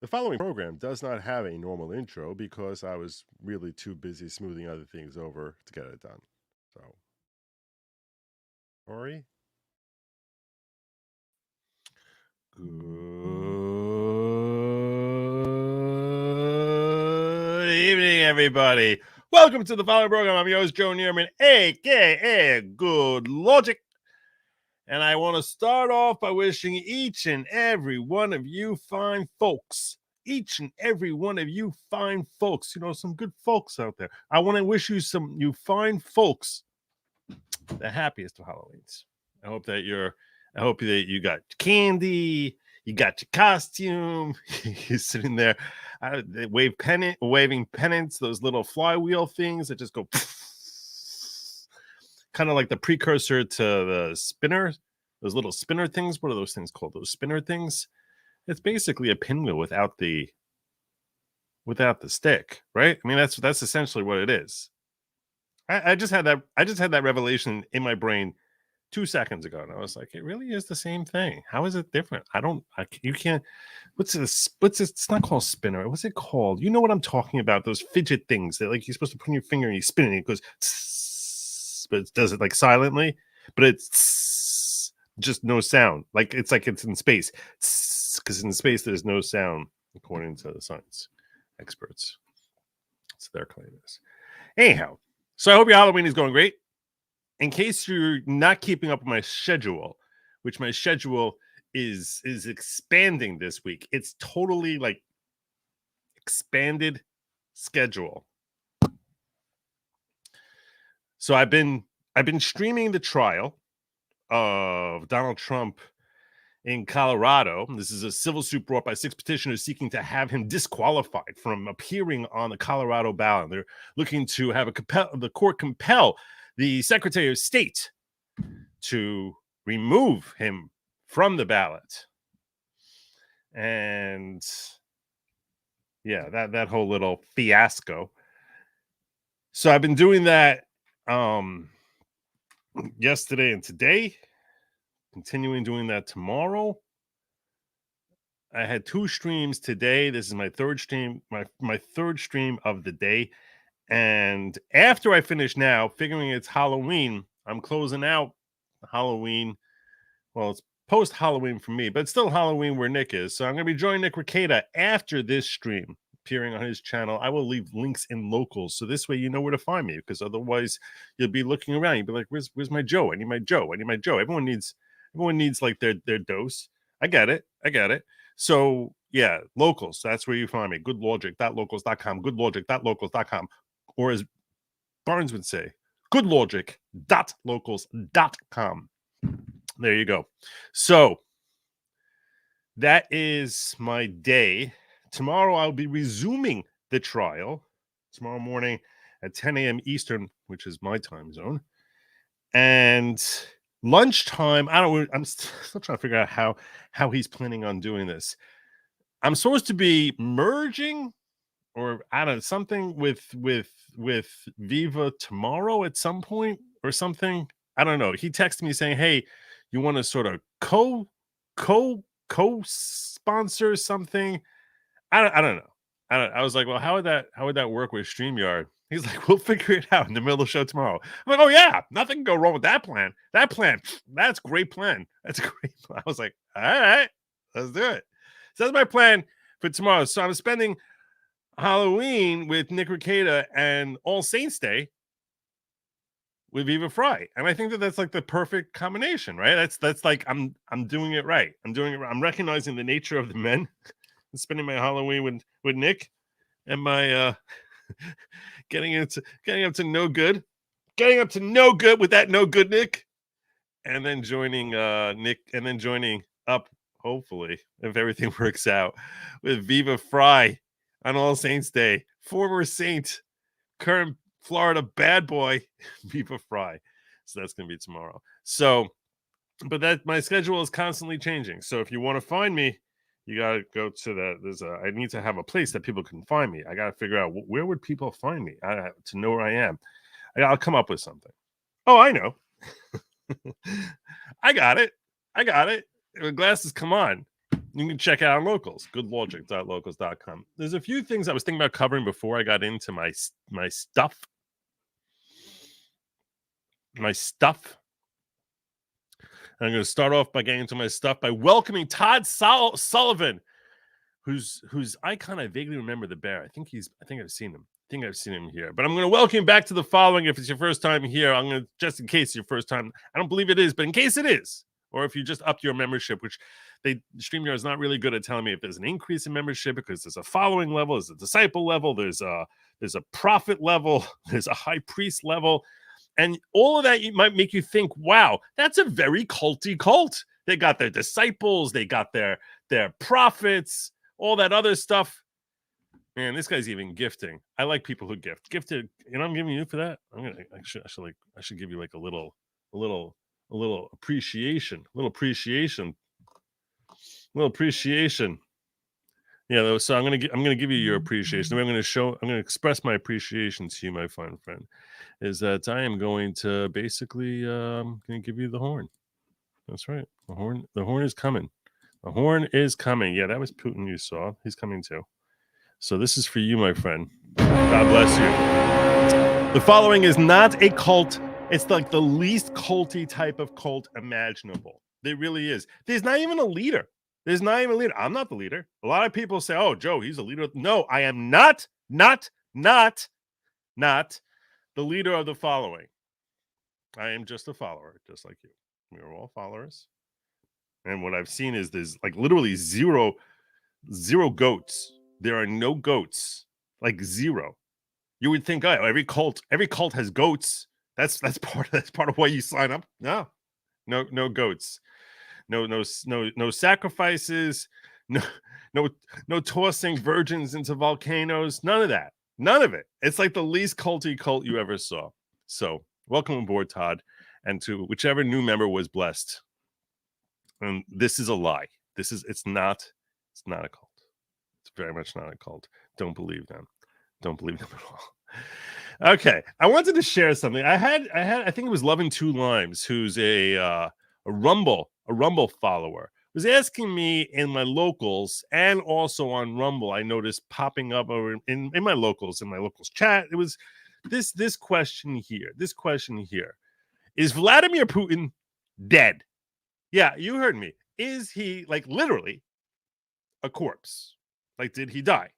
The following program does not have a normal intro because I was really too busy smoothing other things over to get it done. So, Ori? Good evening, everybody. Welcome to the following program. I'm your host, Joe Neerman, a.k.a. Good Logic. And I want to start off by wishing each and every one of you fine folks, some good folks out there. I want to wish you you fine folks the happiest of Halloweens. I hope that you got candy, you got your costume, you're sitting there, waving pennants, those little flywheel things that just go kind of like the precursor to the spinner, those little spinner things. What are those things called? Those spinner things? It's basically a pinwheel without the stick, right? I mean, that's essentially what it is. I just had that revelation in my brain 2 seconds ago, and I was like, it really is the same thing. How is it different? You can't. What's this? It's not called spinner. What's it called? You know what I'm talking about? Those fidget things that like you're supposed to put in your finger and you spin it, and it goes. But it does it like silently, but it's just no sound. Like it's in space, because in space there's no sound, according to the science experts. That's their claim is. Anyhow, so I hope your Halloween is going great. In case you're not keeping up with my schedule, which my schedule is expanding this week, it's totally like expanded schedule. So I've been streaming the trial of Donald Trump in Colorado. This is a civil suit brought by 6 petitioners seeking to have him disqualified from appearing on the Colorado ballot. They're looking to have the court compel the Secretary of State to remove him from the ballot. And yeah, that whole little fiasco. So I've been doing that yesterday and today, continuing doing that tomorrow. I had 2 streams today. This is my third stream, my third stream of the day. And after I finish now, figuring it's Halloween, I'm closing out Halloween. Well, it's post-Halloween for me, but it's still Halloween where Nick is. So I'm going to be joining Nick Rekieta after this stream, appearing on his channel. I will leave links in locals, so this way you know where to find me, because otherwise you'll be looking around. You'll be like, where's my Joe? I need my Joe. Everyone needs like their dose. I get it. So yeah, locals. That's where you find me. Goodlogic.locals.com. Goodlogic.locals.com. Or as Barnes would say, goodlogic.locals.com. There you go. So that is my day. Tomorrow I'll be resuming the trial. Tomorrow morning at 10 a.m. Eastern, which is my time zone. And lunchtime, I'm still trying to figure out how he's planning on doing this. I'm supposed to be merging or something with Viva tomorrow at some point or something. I don't know. He texted me saying, "Hey, you want to sort of co-sponsor something?" I don't know. I was like, well, how would that work with StreamYard? He's like, we'll figure it out in the middle of the show tomorrow. I'm like, oh yeah, nothing can go wrong with that plan. That's a great plan. That's a great plan. I was like, all right, let's do it. So that's my plan for tomorrow. So I'm spending Halloween with Nick Rekieta and All Saints Day with Viva Fry, and I think that's like the perfect combination, right? That's like I'm doing it right. I'm recognizing the nature of the men. I'm spending my Halloween with Nick, and my getting up to no good with that no good Nick, and then joining Nick, and then joining up, hopefully, if everything works out, with Viva Fry on All Saints Day. Former Saint, current Florida bad boy, Viva Fry. So that's going to be tomorrow. So, but my schedule is constantly changing. So if you want to find me, you got to go to that. I need to have a place that people can find me. I got to figure out where would people find me to know where I am. I'll come up with something. Oh, I know. I got it. Glasses, come on. You can check it out on Locals, goodlogic.locals.com. There's a few things I was thinking about covering before I got into my stuff. My stuff. I'm going to start off by getting into my stuff by welcoming Todd Sullivan, whose icon I vaguely remember, the bear. I think I've seen him. Here. But I'm going to welcome you back to the following. If it's your first time here, I'm going to, just in case it's your first time, I don't believe it is, but in case it is, or if you just upped your membership, which StreamYard is not really good at telling me if there's an increase in membership, because there's a following level, there's a disciple level, there's a prophet level, there's a high priest level, and all of that might make you think, wow, that's a very culty cult. They got their disciples, they got their prophets, all that other stuff. Man, this guy's even gifting. I like people who gift. Gifted, you know, I'm giving you for that. I should give you like a little appreciation. Yeah, so I'm gonna give you your appreciation. I'm gonna express my appreciation to you, my fine friend. Is that I am going to basically gonna give you the horn. That's right. The horn is coming. The horn is coming. Yeah, that was Putin you saw. He's coming too. So this is for you, my friend. God bless you. The following is not a cult. It's like the least culty type of cult imaginable. There really is. There's not even a leader. I'm not the leader. A lot of people say, oh, Joe, he's a leader. No, I am not the leader of the following. I am just a follower, just like you. We are all followers. And what I've seen is there's like literally zero goats. There are no goats, like zero. You would think, oh, every cult has goats. That's part of why you sign up. No goats, no sacrifices, no tossing virgins into volcanoes. None of that. None of it. It's like the least culty cult you ever saw. So welcome aboard, Todd, and to whichever new member was blessed. And this is a lie. It's not a cult. It's very much not a cult. Don't believe them. Don't believe them at all. Okay, I wanted to share something. I think it was Loving Two Limes, who's a Rumble follower, was asking me in my locals and also on Rumble. I noticed popping up over in my locals chat. It was this question here. Is Vladimir Putin dead? Yeah, you heard me. Is he like literally a corpse? Like, did he die?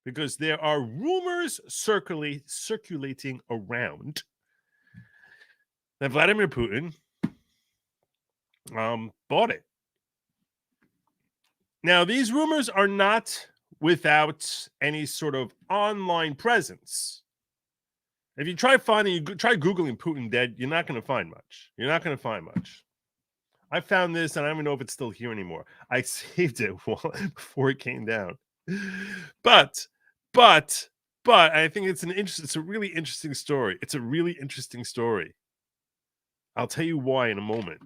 Because there are rumors circulating around that Vladimir Putin bought it. Now, these rumors are not without any sort of online presence. If you try Googling Putin dead, you're not going to find much. I found this, and I don't even know if it's still here anymore. I saved it before it came down. But I think it's a really interesting story. I'll tell you why in a moment.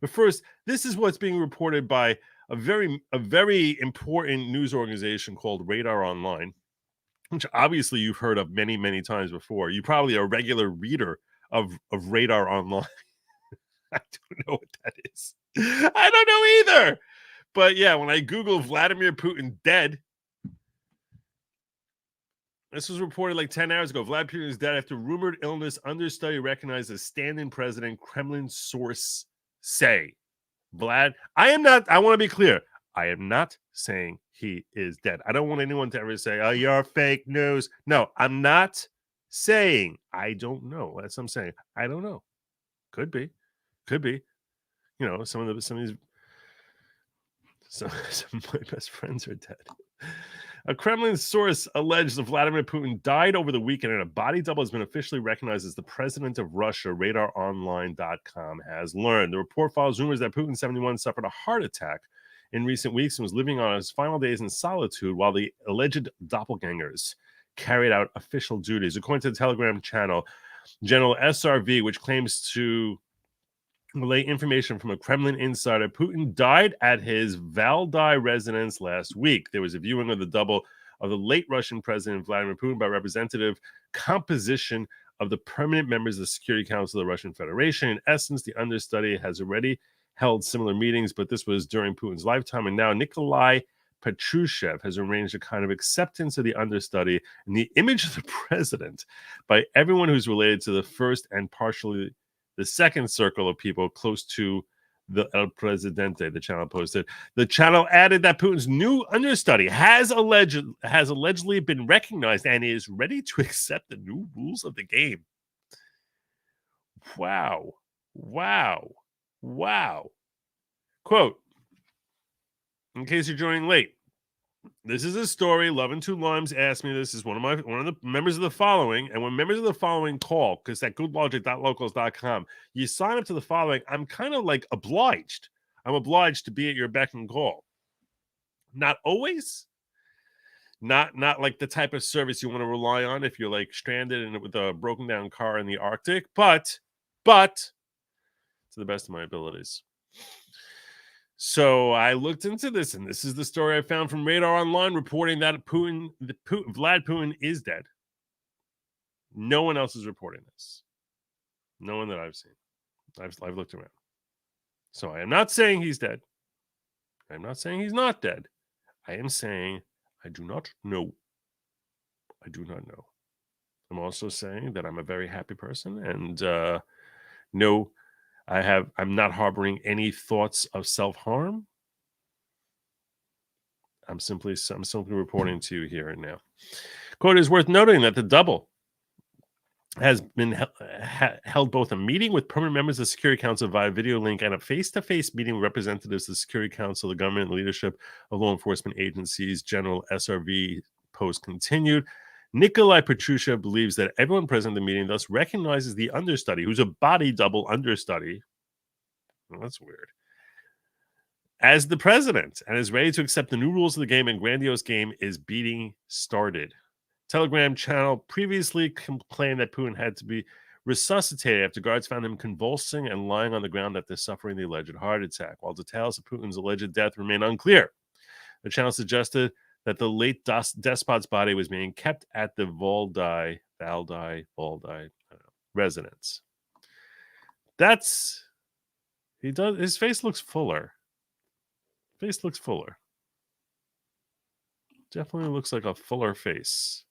But first, this is what's being reported by a very important news organization called Radar Online, which obviously you've heard of many, many times before. You probably are a regular reader of Radar Online. I don't know what that is. I don't know either. But yeah, when I Google Vladimir Putin dead, this was reported like 10 hours ago. Vladimir Putin is dead after rumored illness. Understudy recognized as stand-in president. Kremlin source say. I want to be clear. I am not saying he is dead. I don't want anyone to ever say, oh, you're fake news. No, I'm not saying. I don't know. That's what I'm saying. I don't know. Could be. You know, some of my best friends are dead. A Kremlin source alleged that Vladimir Putin died over the weekend, and a body double has been officially recognized as the president of Russia, RadarOnline.com has learned. The report follows rumors that Putin, 71, suffered a heart attack in recent weeks and was living on his final days in solitude while the alleged doppelgangers carried out official duties. According to the Telegram channel, General SRV, which claims to relay information from a Kremlin insider, Putin died at his Valdai residence last week. There was a viewing of the double of the late Russian President Vladimir Putin by representative composition of the permanent members of the Security Council of the Russian Federation. In essence, the understudy has already held similar meetings, but this was during Putin's lifetime. And now Nikolai Patrushev has arranged a kind of acceptance of the understudy in the image of the president by everyone who's related to the first and partially the second circle of people close to the El Presidente, the channel posted. The channel added that Putin's new understudy has allegedly been recognized and is ready to accept the new rules of the game. Wow. Quote, in case you're joining late, this is a story. Love and Two Limes asked me this. Is one of the members of the following. And when members of the following call, because at goodlogic.locals.com, you sign up to the following, I'm kind of like obliged. I'm obliged to be at your beck and call. Not always. Not like the type of service you want to rely on if you're like stranded with a broken down car in the Arctic, but to the best of my abilities. So I looked into this, and this is the story I found from Radar Online reporting that Vlad Putin is dead. No one else is reporting this. No one that I've seen. I've looked around. So I am not saying he's dead. I'm not saying he's not dead. I am saying I do not know. I do not know. I'm also saying that I'm a very happy person, and no, I'm not harboring any thoughts of self-harm. I'm simply reporting to you here and now. Quote, is worth noting that the double has been held both a meeting with permanent members of the Security Council via video link and a face-to-face meeting with representatives of the Security Council, the government, and leadership of law enforcement agencies. General SRV post continued. Nikolai Patrushev believes that everyone present at the meeting thus recognizes the understudy, who's a body double understudy. Well, that's weird. As the president, and is ready to accept the new rules of the game, and grandiose game is being started. Telegram channel previously complained that Putin had to be resuscitated after guards found him convulsing and lying on the ground after suffering the alleged heart attack. While details of Putin's alleged death remain unclear, the channel suggested that the late despot's body was being kept at the Valdai residence. His face looks fuller. Definitely looks like a fuller face.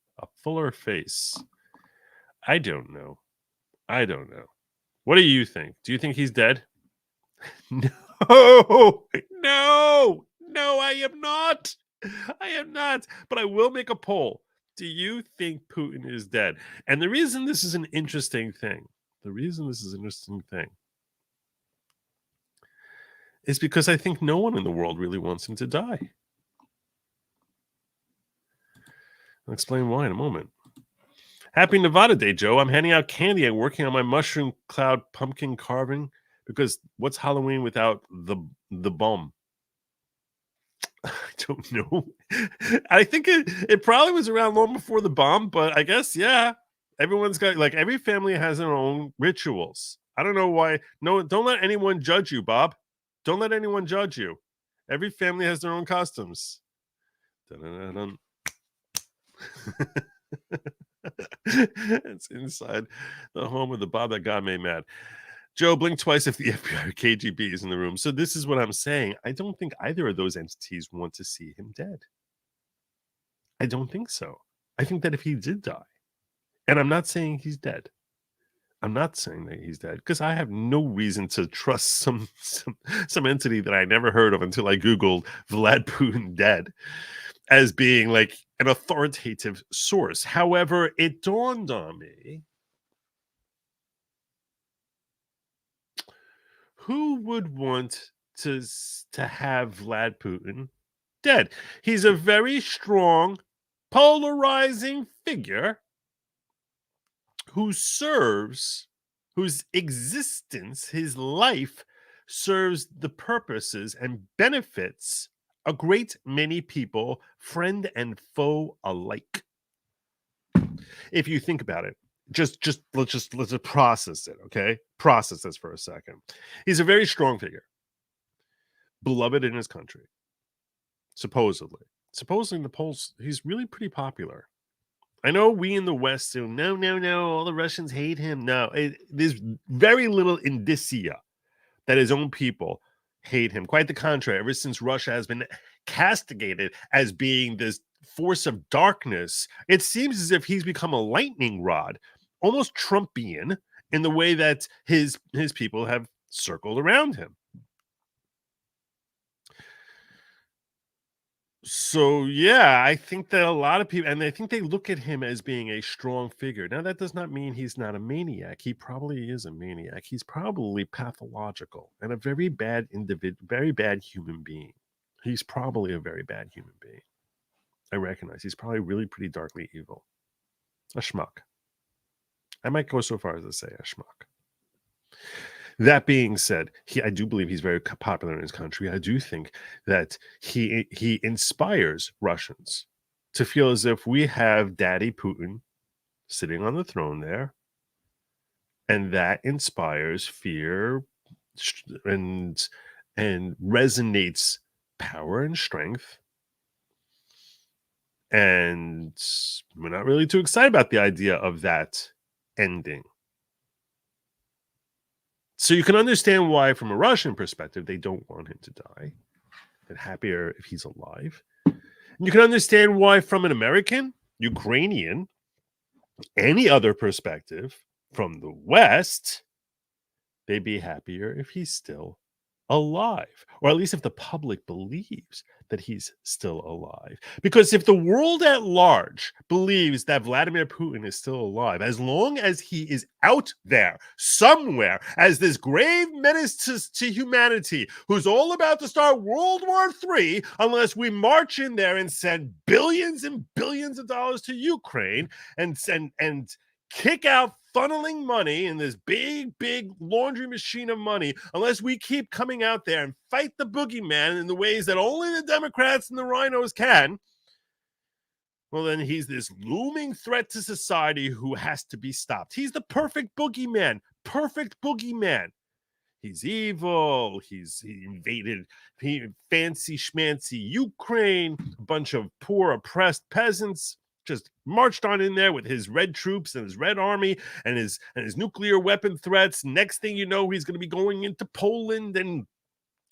I don't know. What do you think? Do you think he's dead? No, I am not. But I will make a poll. Do you think Putin is dead? And the reason this is an interesting thing, is because I think no one in the world really wants him to die. I'll explain why in a moment. Happy Nevada Day, Joe. I'm handing out candy and working on my mushroom cloud pumpkin carving because what's Halloween without the bomb? I don't know. I think it probably was around long before the bomb, but I guess, yeah. Everyone's got, like, every family has their own rituals. I don't know why. No, don't let anyone judge you, Bob. Don't let anyone judge you. Every family has their own customs. Dun-dun-dun-dun. It's inside the home of the Bob that God made mad. Joe, blink twice if the FBI or KGB is in the room. So this is what I'm saying. I don't think either of those entities want to see him dead. I don't think so. I think that if he did die, and I'm not saying he's dead. I'm not saying that he's dead because I have no reason to trust some entity that I never heard of until I Googled Vlad Putin dead as being like an authoritative source. However, it dawned on me, who would want to have Vlad Putin dead? He's a very strong, polarizing figure whose existence, his life, serves the purposes and benefits a great many people, friend and foe alike. If you think about it, let's process it, okay? Process this for a second. He's a very strong figure, beloved in his country. Supposedly in the polls, he's really pretty popular. I know we in the West say, no, all the Russians hate him. No, there's very little indicia that his own people hate him. Quite the contrary. Ever since Russia has been castigated as being this force of darkness, it seems as if he's become a lightning rod, almost Trumpian in the way that his people have circled around him. So yeah, I think that a lot of people, and I think they look at him as being a strong figure. Now, that does not mean he's not a maniac. He probably is a maniac. He's probably pathological and a very bad individual, very bad human being. He's probably a very bad human being. I recognize he's probably really pretty darkly evil. A schmuck. I might go so far as to say a schmuck. That being said, I do believe he's very popular in his country. I do think that he inspires Russians to feel as if we have Daddy Putin sitting on the throne there, and that inspires fear and resonates power and strength. And we're not really too excited about the idea of that ending. So you can understand why, from a Russian perspective, they don't want him to die. They're happier if he's alive. And you can understand why, from an American, Ukrainian, any other perspective from the West, they'd be happier if he's still alive, or at least if the public believes that he's still alive. Because if the world at large believes that Vladimir Putin is still alive, as long as he is out there somewhere as this grave menace to humanity, who's all about to start World War III, unless we march in there and send billions and billions of dollars to Ukraine and kick out funneling money in this big laundry machine of money, unless we keep coming out there and fight the boogeyman in the ways that only the Democrats and the rhinos can, well, then he's this looming threat to society who has to be stopped. He's the perfect boogeyman. He's evil. He invaded fancy schmancy Ukraine, a bunch of poor oppressed peasants. Just marched on in there with his red troops and his red army and his nuclear weapon threats. Next thing you know, he's going to be going into Poland and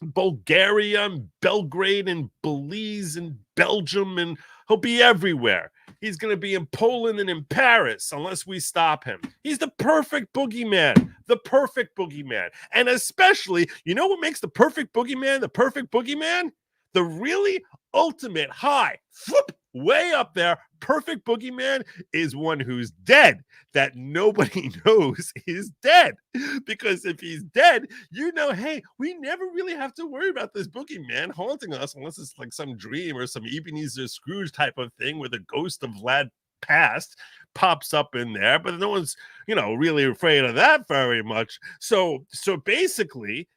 Bulgaria and Belgrade and Belize and Belgium, and he'll be everywhere. He's going to be in Poland and in Paris unless we stop him. He's the perfect boogeyman. And especially, you know what makes the perfect boogeyman the perfect boogeyman? The really ultimate high, way up there, perfect boogeyman is one who's dead, that nobody knows is dead. Because if he's dead, you know, hey, we never really have to worry about this boogeyman haunting us unless it's like some dream or some Ebenezer Scrooge type of thing where the ghost of Vlad past pops up in there, but no one's, really afraid of that very much. So basically,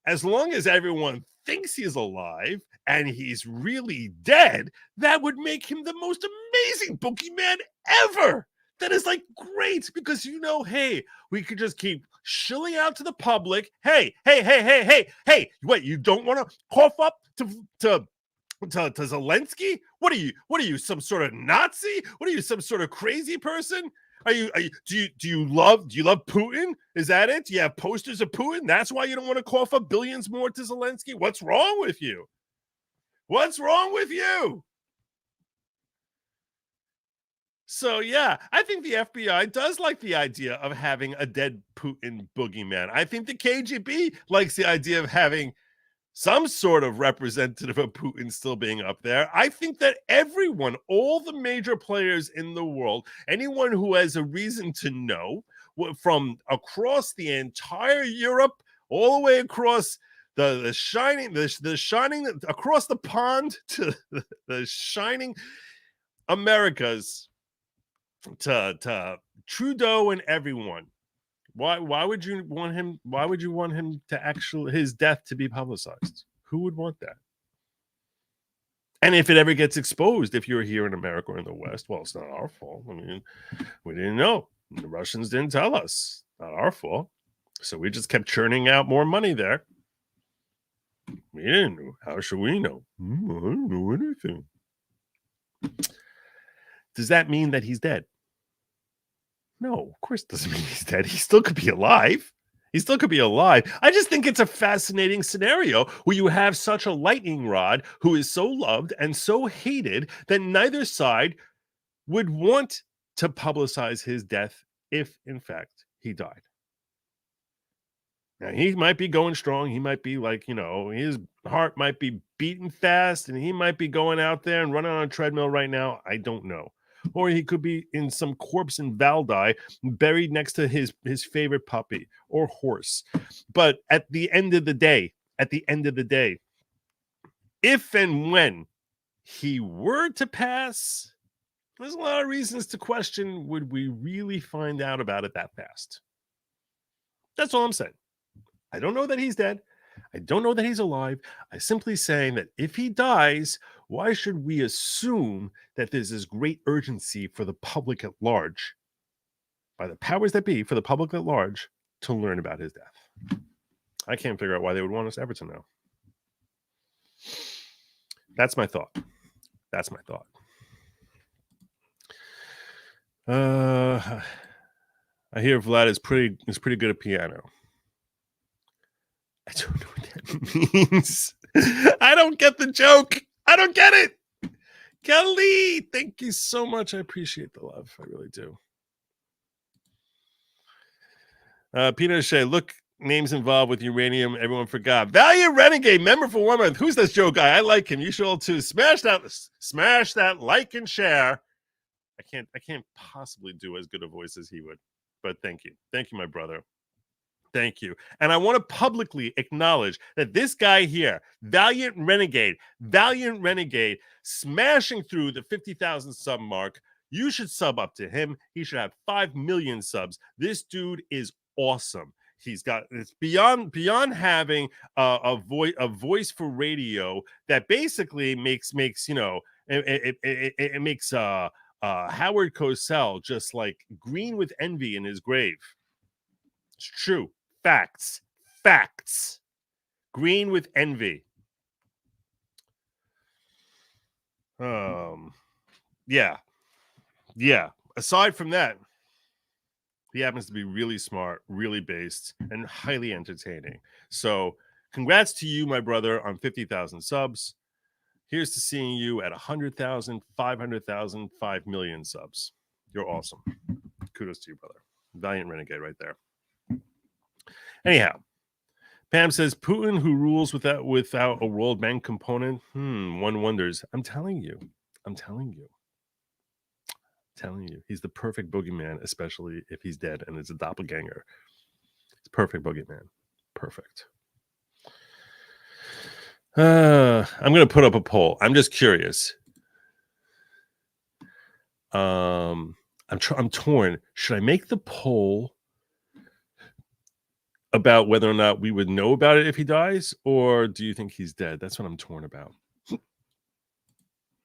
as long as everyone thinks he's alive and he's really dead, that would make him the most amazing boogeyman ever. That is like great because, hey, we could just keep shilling out to the public. Hey, wait, you don't want to cough up to Zelensky? What are you, some sort of Nazi? What are you, some sort of crazy person? Do you love Putin? Is that it? Do you have posters of Putin? That's why you don't want to cough up billions more to Zelensky? What's wrong with you? So yeah, I think the FBI does like the idea of having a dead Putin boogeyman. I think the KGB likes the idea of having some sort of representative of Putin still being up there. I think that everyone, all the major players in the world, anyone who has a reason to know, from across the entire Europe, all the way across the shining across the pond to the shining Americas, to Trudeau and everyone. Why would you want him? Why would you want him to his death to be publicized? Who would want that? And if it ever gets exposed, if you're here in America or in the West, well, it's not our fault. I mean, we didn't know. The Russians didn't tell us. Not our fault. So we just kept churning out more money there. We didn't know. How should we know? I don't know anything. Does that mean that he's dead? No, of course it doesn't mean he's dead. He still could be alive. He still could be alive. I just think it's a fascinating scenario where you have such a lightning rod who is so loved and so hated that neither side would want to publicize his death if, in fact, he died. Now, he might be going strong. He might be like, his heart might be beating fast and he might be going out there and running on a treadmill right now. I don't know. Or he could be in some corpse in Valdai, buried next to his favorite puppy or horse. But at the end of the day, if and when he were to pass, there's a lot of reasons to question, would we really find out about it that fast? That's all I'm saying. I don't know that he's dead. I don't know that he's alive. I'm simply saying that if he dies, why should we assume that there's this great urgency for the public at large, by the powers that be, for the public at large, to learn about his death? I can't figure out why they would want us ever to know. That's my thought. I hear Vlad is pretty good at piano. I don't know what that means. I don't get the joke. I don't get it. Kelly, thank you so much. I appreciate the love. I really do. Peter Shea, look, names involved with uranium. Everyone forgot. Valiant Renegade, member for 1 month. Who's this Joe guy? I like him. You should all too. Smash that like and share. I can't possibly do as good a voice as he would, but thank you, my brother. Thank you. And I want to publicly acknowledge that this guy here, Valiant Renegade, smashing through the 50,000 sub mark. You should sub up to him. He should have 5 million subs. This dude is awesome. He's got, it's beyond having a voice for radio that basically makes it makes Howard Cosell just like green with envy in his grave. It's true. Facts. Green with envy. Yeah. Aside from that, he happens to be really smart, really based, and highly entertaining. So congrats to you, my brother, on 50,000 subs. Here's to seeing you at 100,000, 500,000, 5 million subs. You're awesome. Kudos to you, brother. Valiant Renegade right there. Anyhow, Pam says, Putin who rules without a World Bank component? One wonders. I'm telling you. He's the perfect boogeyman, especially if he's dead and it's a doppelganger. It's perfect boogeyman. Perfect. I'm going to put up a poll. I'm just curious. I'm torn. Should I make the poll about whether or not we would know about it if he dies, or do you think he's dead? That's what I'm torn about.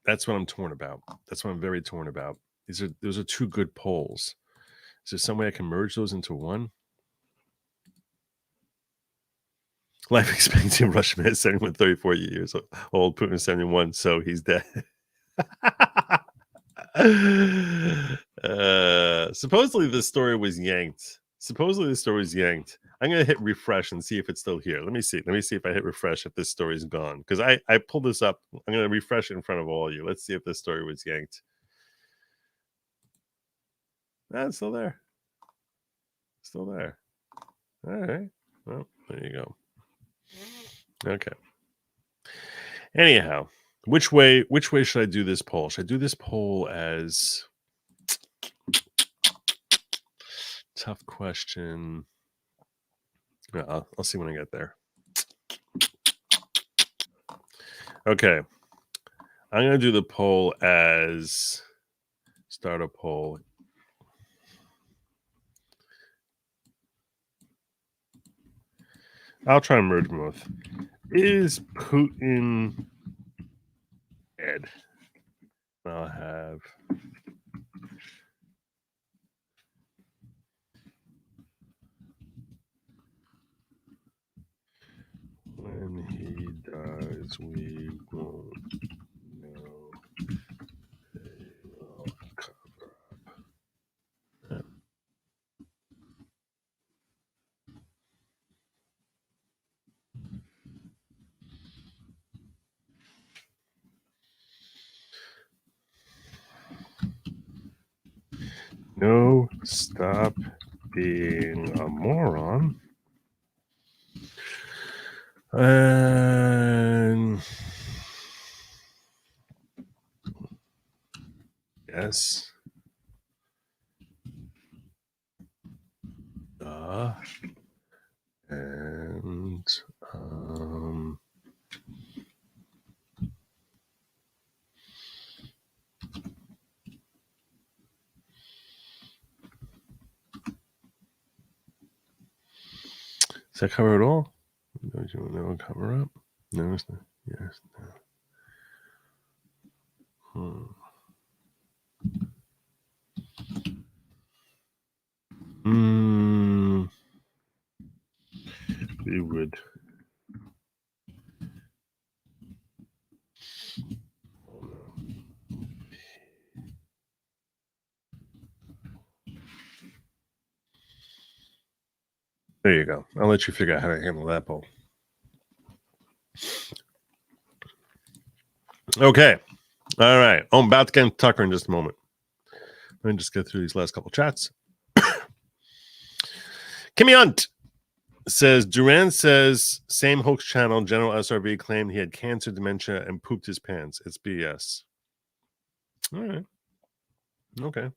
That's what I'm very torn about. Those are two good polls. Is there some way I can merge those into one? Life expectancy in Russia is 71, 34 years old. Putin is 71, so he's dead. Supposedly the story was yanked. I'm going to hit refresh and see if it's still here. Let me see if I hit refresh if this story is gone. Because I pulled this up. I'm going to refresh it in front of all of you. Let's see if this story was yanked. It's still there. All right. Well, there you go. Okay. Anyhow, which way should I do this poll? Should I do this poll as tough question? I'll see when I get there. Okay. I'm going to do the poll as start a poll. I'll try and merge both. Is Putin dead? I'll have when he dies, we won't know. They will cover up. No, stop being a moron. And yes. And does that cover it all? No cover up? No, it's not. Yes. No. We would. There you go. I'll let you figure out how to handle that poll. Okay. All right. I'm about to get into Tucker in just a moment. Let me just get through these last couple chats. Kimmy Hunt says, Duran says, same hoax channel, General SRV claimed he had cancer, dementia, and pooped his pants. It's BS. All right. Okay.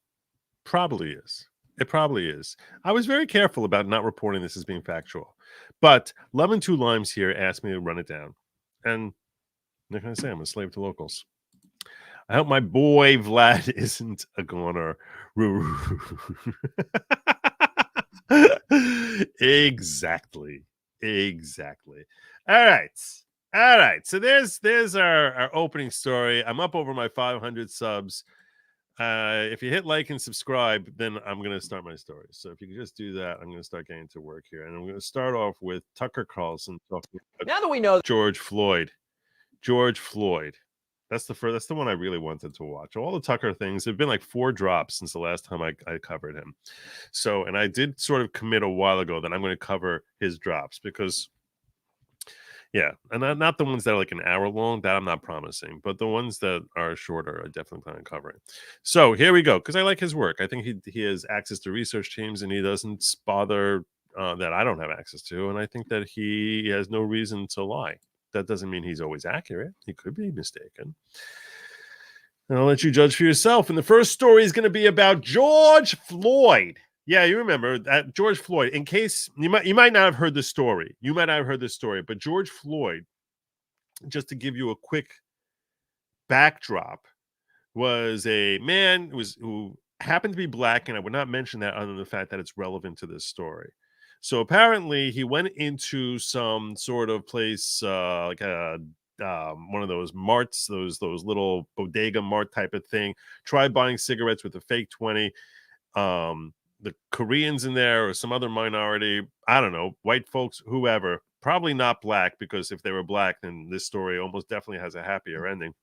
Probably is. It probably is. I was very careful about not reporting this as being factual. But Love and Two Limes here asked me to run it down. And what can I say? I'm a slave to locals. I hope my boy Vlad isn't a goner. Exactly. All right. So there's our opening story. I'm up over my 500 subs. If you hit like and subscribe, then I'm going to start my story. So if you can just do that, I'm going to start getting to work here. And I'm going to start off with Tucker Carlson talking about now that we know George Floyd. That's the one I really wanted to watch. All the Tucker things, have been like 4 drops since the last time I covered him. So, and I did sort of commit a while ago that I'm going to cover his drops because, yeah, and not the ones that are like an hour long, that I'm not promising, but the ones that are shorter, I definitely plan on covering. So here we go, because I like his work. I think he has access to research teams, and he doesn't bother that I don't have access to, and I think that he has no reason to lie. That doesn't mean he's always accurate. He could be mistaken. And I'll let you judge for yourself. And the first story is going to be about George Floyd. Yeah, you remember that George Floyd. In case you might not have heard the story. But George Floyd, just to give you a quick backdrop, was a man who happened to be black, and I would not mention that other than the fact that it's relevant to this story. So apparently he went into some sort of place like a one of those marts, those little bodega mart type of thing, tried buying cigarettes with a fake 20. The Koreans in there or some other minority, I don't know, white folks, whoever, probably not black, because if they were black, then this story almost definitely has a happier ending.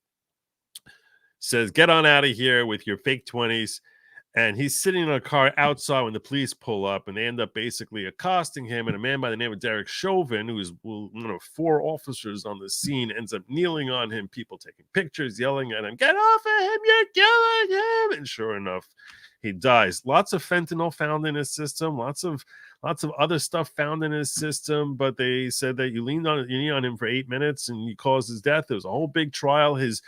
Says, get on out of here with your fake 20s. And he's sitting in a car outside when the police pull up, and they end up basically accosting him. And a man by the name of Derek Chauvin, who is one of 4 officers on the scene, ends up kneeling on him, people taking pictures, yelling at him, get off of him, you're killing him. And sure enough, he dies. Lots of fentanyl found in his system, lots of other stuff found in his system, but they said that you leaned on him for 8 minutes and you caused his death. There was a whole big trial. His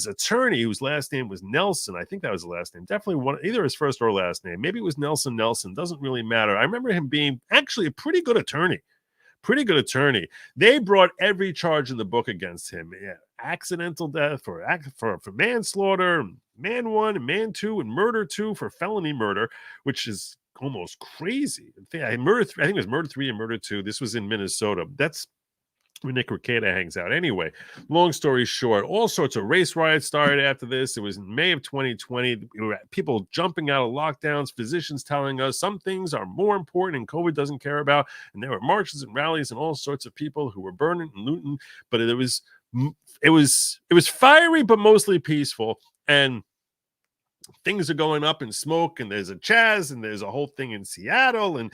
attorney, whose last name was Nelson, I think that was the last name, definitely either his first or last name, maybe it was Nelson, doesn't really matter. I remember him being actually a pretty good attorney. They brought every charge in the book against him. Yeah, accidental death for manslaughter, man 1 and man 2, and murder 2 for felony murder, which is almost crazy. I think it was murder 3 and murder 2. This was in Minnesota. That's where Nick Rekieta hangs out. Anyway, long story short, all sorts of race riots started after this. It was in May of 2020. People jumping out of lockdowns, physicians telling us some things are more important and COVID doesn't care about. And there were marches and rallies and all sorts of people who were burning and looting. But it was fiery, but mostly peaceful. And things are going up in smoke, and there's a Chaz, and there's a whole thing in Seattle, and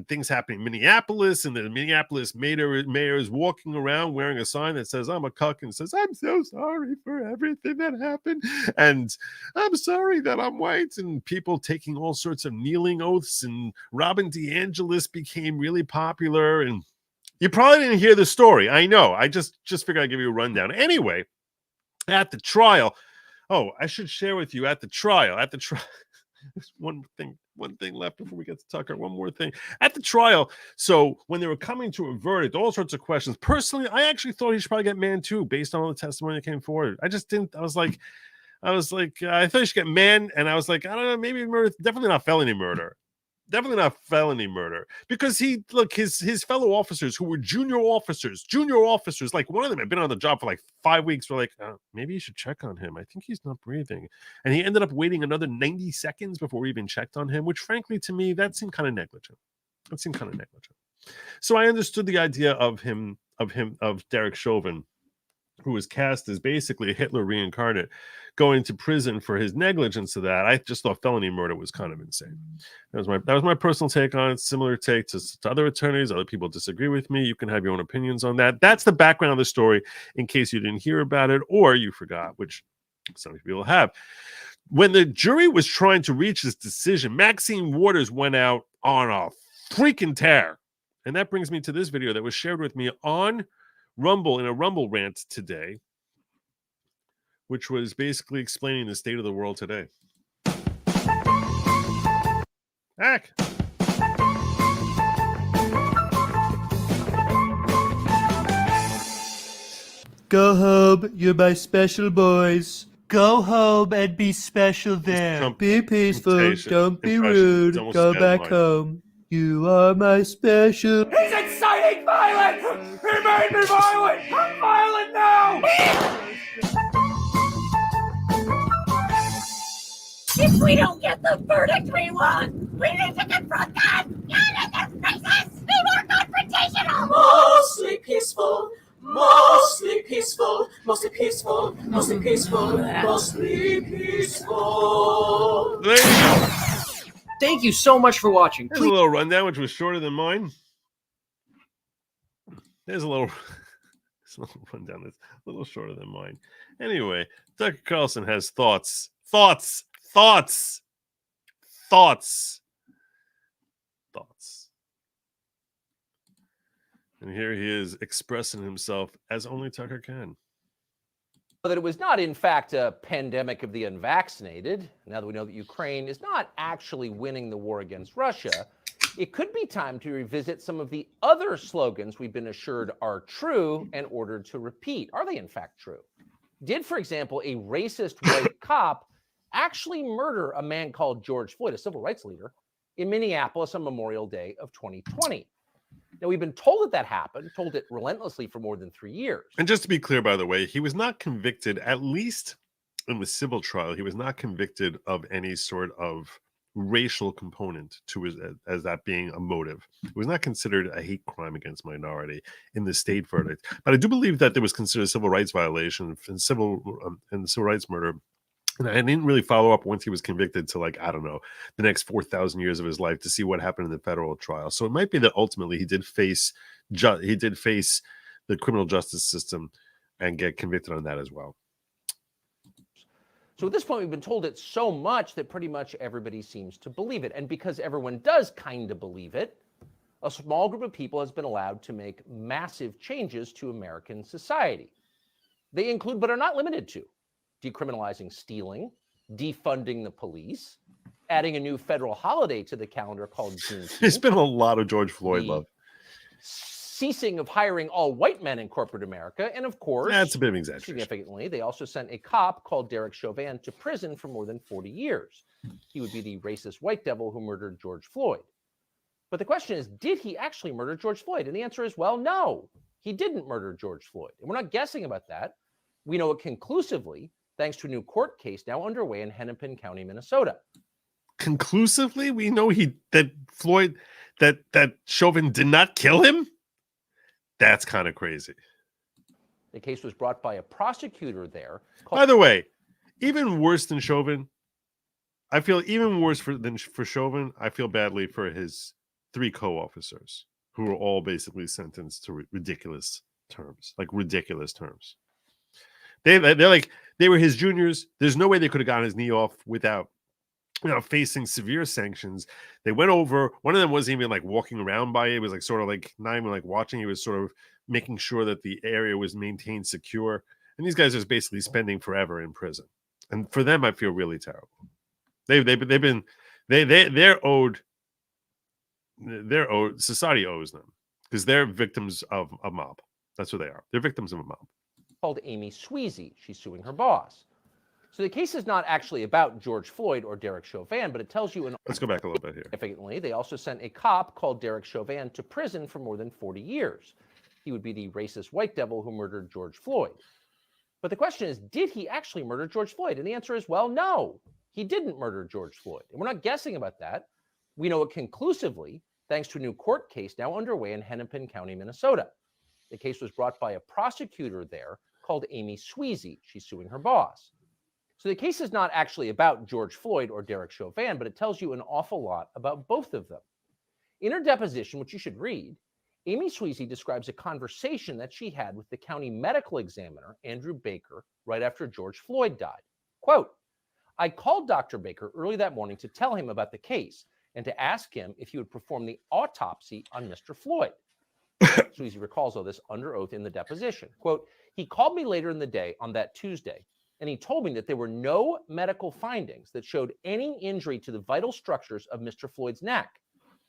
things happening in Minneapolis, and the Minneapolis mayor is walking around wearing a sign that says "I'm a cuck" and says "I'm so sorry for everything that happened, and I'm sorry that I'm white," and people taking all sorts of kneeling oaths, and Robin DeAngelis became really popular, and you probably didn't hear the story. I know. I just figured I'd give you a rundown. Anyway, at the trial. Oh, I should share with you at the trial. There's one thing left before we get to Tucker. One more thing. At the trial, so when they were coming to a verdict, all sorts of questions. Personally, I actually thought he should probably get man too, based on all the testimony that came forward. I just didn't. I was like, I thought he should get man, and I was like, I don't know, maybe murder. Definitely not felony murder. Definitely not felony murder, because his fellow officers who were junior officers, like one of them had been on the job for like 5 weeks. Were like, maybe you should check on him. I think he's not breathing. And he ended up waiting another 90 seconds before we even checked on him, which frankly to me, that seemed kind of negligent. So I understood the idea of Derek Chauvin, who was cast as basically a Hitler reincarnate, going to prison for his negligence of that. I just thought felony murder was kind of insane. That was my personal take on it. Similar take to other attorneys. Other people disagree with me. You can have your own opinions on that. That's the background of the story, in case you didn't hear about it or you forgot, which some people have. When the jury was trying to reach this decision, Maxine Waters went out on a freaking tear. And that brings me to this video that was shared with me on Rumble, in a Rumble rant today, which was basically explaining the state of the world today. Heck. Go home, you're my special boys. Go home and be special there. Be peaceful, don't be rude. Go back home. You are my special. He's inciting violence! He made me violent! I'm violent now! If we don't get the verdict we want, we need to confront them! Get in their faces! Be more confrontational! Mostly peaceful, mostly peaceful, mostly peaceful, mostly peaceful, mostly peaceful. There you go. Thank you so much for watching. Here's a little rundown, which was shorter than mine. There's a little rundown that's a little shorter than mine. Anyway, Tucker Carlson has thoughts. And here he is expressing himself as only Tucker can. That it was not, in fact, a pandemic of the unvaccinated. Now that we know that Ukraine is not actually winning the war against Russia, it could be time to revisit some of the other slogans we've been assured are true and ordered to repeat. Are they, in fact, true? Did, for example, a racist white cop actually murder a man called George Floyd, a civil rights leader, in Minneapolis on Memorial Day of 2020? Now, we've been told that happened, told it relentlessly for more than 3 years. And just to be clear, by the way, he was not convicted, at least in the civil trial, he was not convicted of any sort of racial component to his, as that being a motive. It was not considered a hate crime against minority in the state verdict. But I do believe that there was considered a civil rights violation and civil rights murder. And I didn't really follow up once he was convicted to, like, I don't know, the next 4,000 years of his life to see what happened in the federal trial. So it might be that ultimately he did face the criminal justice system and get convicted on that as well. So at this point, we've been told it so much that pretty much everybody seems to believe it. And because everyone does kind of believe it, a small group of people has been allowed to make massive changes to American society. They include, but are not limited to, decriminalizing stealing, defunding the police, adding a new federal holiday to the calendar called Juneteenth. There's been a lot of George Floyd love. Ceasing of hiring all white men in corporate America. And of course, that's a bit of an exaggeration. Significantly, they also sent a cop called Derek Chauvin to prison for more than 40 years. He would be the racist white devil who murdered George Floyd. But the question is, did he actually murder George Floyd? And the answer is, well, no, he didn't murder George Floyd. And we're not guessing about that. We know it conclusively, thanks to a new court case now underway in Hennepin County, Minnesota. Conclusively, we know that Chauvin did not kill him? That's kind of crazy. The case was brought by a prosecutor there. By the way, even worse than Chauvin, I feel even worse than for Chauvin. I feel badly for his 3 co-officers who were all basically sentenced to ridiculous terms, like ridiculous terms. They're like, they were his juniors. There's no way they could have gotten his knee off without facing severe sanctions. They went over. One of them wasn't even like walking around by it. It was like sort of like not even like watching. He was sort of making sure that the area was maintained secure. And these guys are basically spending forever in prison. And for them, I feel really terrible. They're owed. Society owes them because they're victims of a mob. That's what they are. They're victims of a mob. Called Amy Sweezy. She's suing her boss. So the case is not actually about George Floyd or Derek Chauvin, but it tells you Let's go back a little bit here. Significantly, they also sent a cop called Derek Chauvin to prison for more than 40 years. He would be the racist white devil who murdered George Floyd. But the question is, did he actually murder George Floyd? And the answer is, well, no, he didn't murder George Floyd. And we're not guessing about that. We know it conclusively thanks to a new court case now underway in Hennepin County, Minnesota. The case was brought by a prosecutor there called Amy Sweezy. She's suing her boss. So the case is not actually about George Floyd or Derek Chauvin, but it tells you an awful lot about both of them. In her deposition, which you should read, Amy Sweezy describes a conversation that she had with the county medical examiner, Andrew Baker, right after George Floyd died. Quote, I called Dr. Baker early that morning to tell him about the case and to ask him if he would perform the autopsy on Mr. Floyd. Sweezy recalls all this under oath in the deposition. Quote, he called me later in the day on that Tuesday, and he told me that there were no medical findings that showed any injury to the vital structures of Mr. Floyd's neck.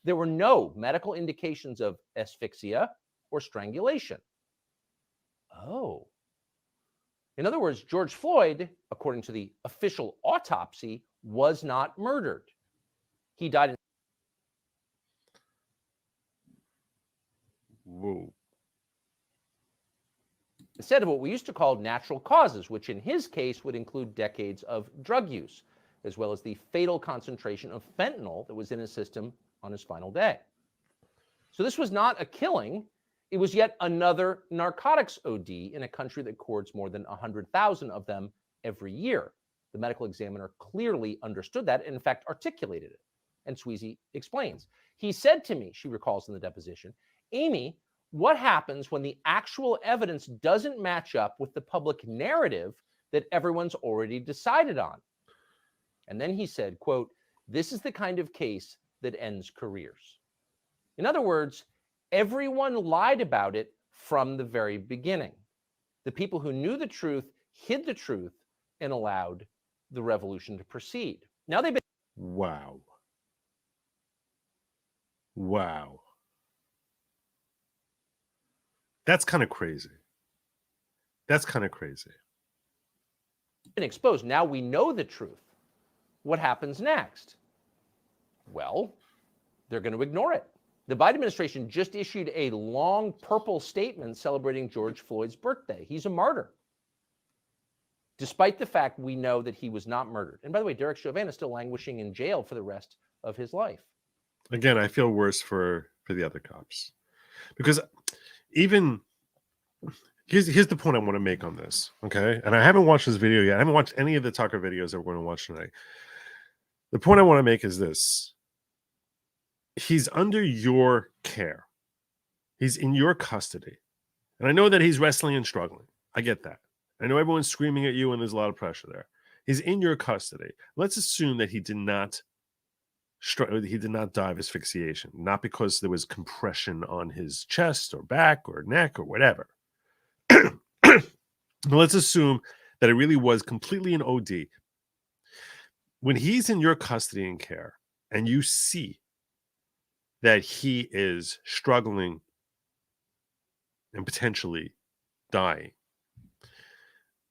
There were no medical indications of asphyxia or strangulation. Oh. In other words, George Floyd, according to the official autopsy, was not murdered. He died in... Whoa. Instead of what we used to call natural causes, which in his case would include decades of drug use, as well as the fatal concentration of fentanyl that was in his system on his final day. So this was not a killing. It was yet another narcotics OD in a country that records more than 100,000 of them every year. The medical examiner clearly understood that and in fact articulated it. And Sweezy explains. He said to me, she recalls in the deposition, Amy, what happens when the actual evidence doesn't match up with the public narrative that everyone's already decided on? And then he said, quote, this is the kind of case that ends careers. In other words, everyone lied about it from the very beginning. The people who knew the truth hid the truth and allowed the revolution to proceed. Now they've been... Wow. Wow. That's kind of crazy. That's kind of crazy. Been exposed. Now we know the truth. What happens next? Well, they're going to ignore it. The Biden administration just issued a long purple statement celebrating George Floyd's birthday. He's a martyr, despite the fact we know that he was not murdered. And by the way, Derek Chauvin is still languishing in jail for the rest of his life. Again, I feel worse for the other cops, because even here's the point I want to make on this, okay? And I haven't watched this video yet. I haven't watched any of the Tucker videos that we're going to watch tonight. The point I want to make is this. He's under your care. He's in your custody. And I know that he's wrestling and struggling. I get that. I know everyone's screaming at you and there's a lot of pressure there. He's in your custody. Let's assume that he did not die of asphyxiation, not because there was compression on his chest or back or neck or whatever. Let's assume that it really was completely an OD. When he's in your custody and care and you see that he is struggling and potentially dying,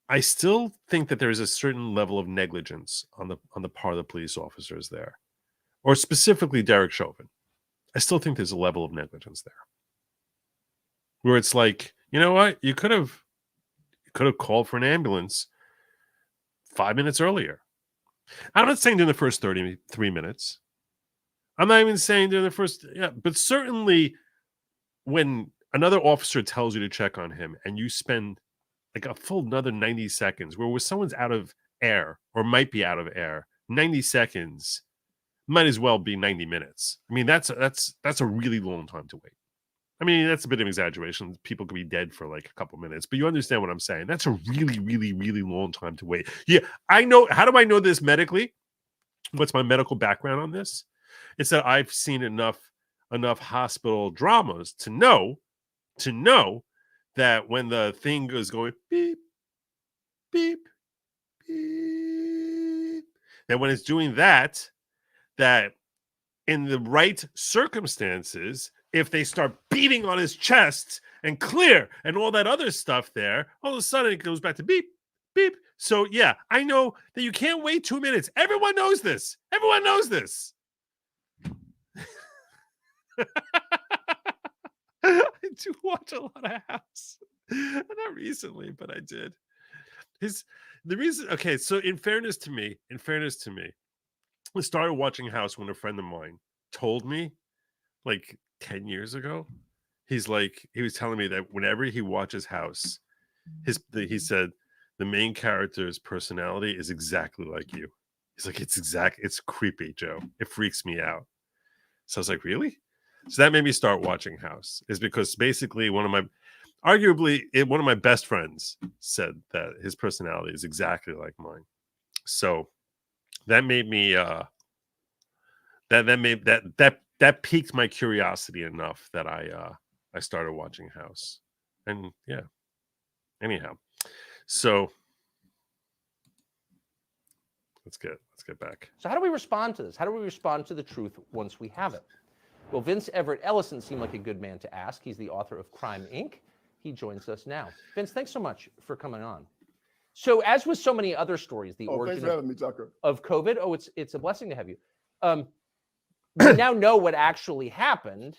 I still think that there is a certain level of negligence on the part of the police officers there, or specifically Derek Chauvin. I still think there's a level of negligence there, where it's like, you know what, you could have called for an ambulance 5 minutes earlier. I'm not saying during the first 33 minutes. I'm not even saying during the first, but certainly when another officer tells you to check on him and you spend like a full another 90 seconds where someone's out of air or might be out of air 90 seconds might as well be 90 minutes. I mean, that's a really long time to wait. I mean, that's a bit of exaggeration. People could be dead for like a couple minutes, but you understand what I'm saying. That's a really, really, really long time to wait. Yeah, I know. How do I know this medically? What's my medical background on this? It's that I've seen enough hospital dramas to know that when the thing is going beep, beep, beep, that when it's doing that in the right circumstances, if they start beating on his chest and clear and all that other stuff there, all of a sudden it goes back to beep, beep. So yeah, I know that you can't wait 2 minutes. Everyone knows this. Everyone knows this. I do watch a lot of House. Not recently, but I did. The reason, okay, so in fairness to me, I started watching House when a friend of mine told me like 10 years ago. He was telling me that whenever he watches House, he said the main character's personality is exactly like you. He's like, it's creepy, Joe. It freaks me out. So I was like, really? So that made me start watching House, is because basically one of my best friends said that his personality is exactly like mine. So that made me that piqued my curiosity enough that I started watching House. And yeah. Anyhow. So let's get back. So how do we respond to this? How do we respond to the truth once we have it? Well, Vince Ellison seemed like a good man to ask. He's the author of Crime, Inc. He joins us now. Vince, thanks so much for coming on. So as with so many other stories, the origin thanks for having me, Tucker. Of COVID, it's a blessing to have you. We now know what actually happened,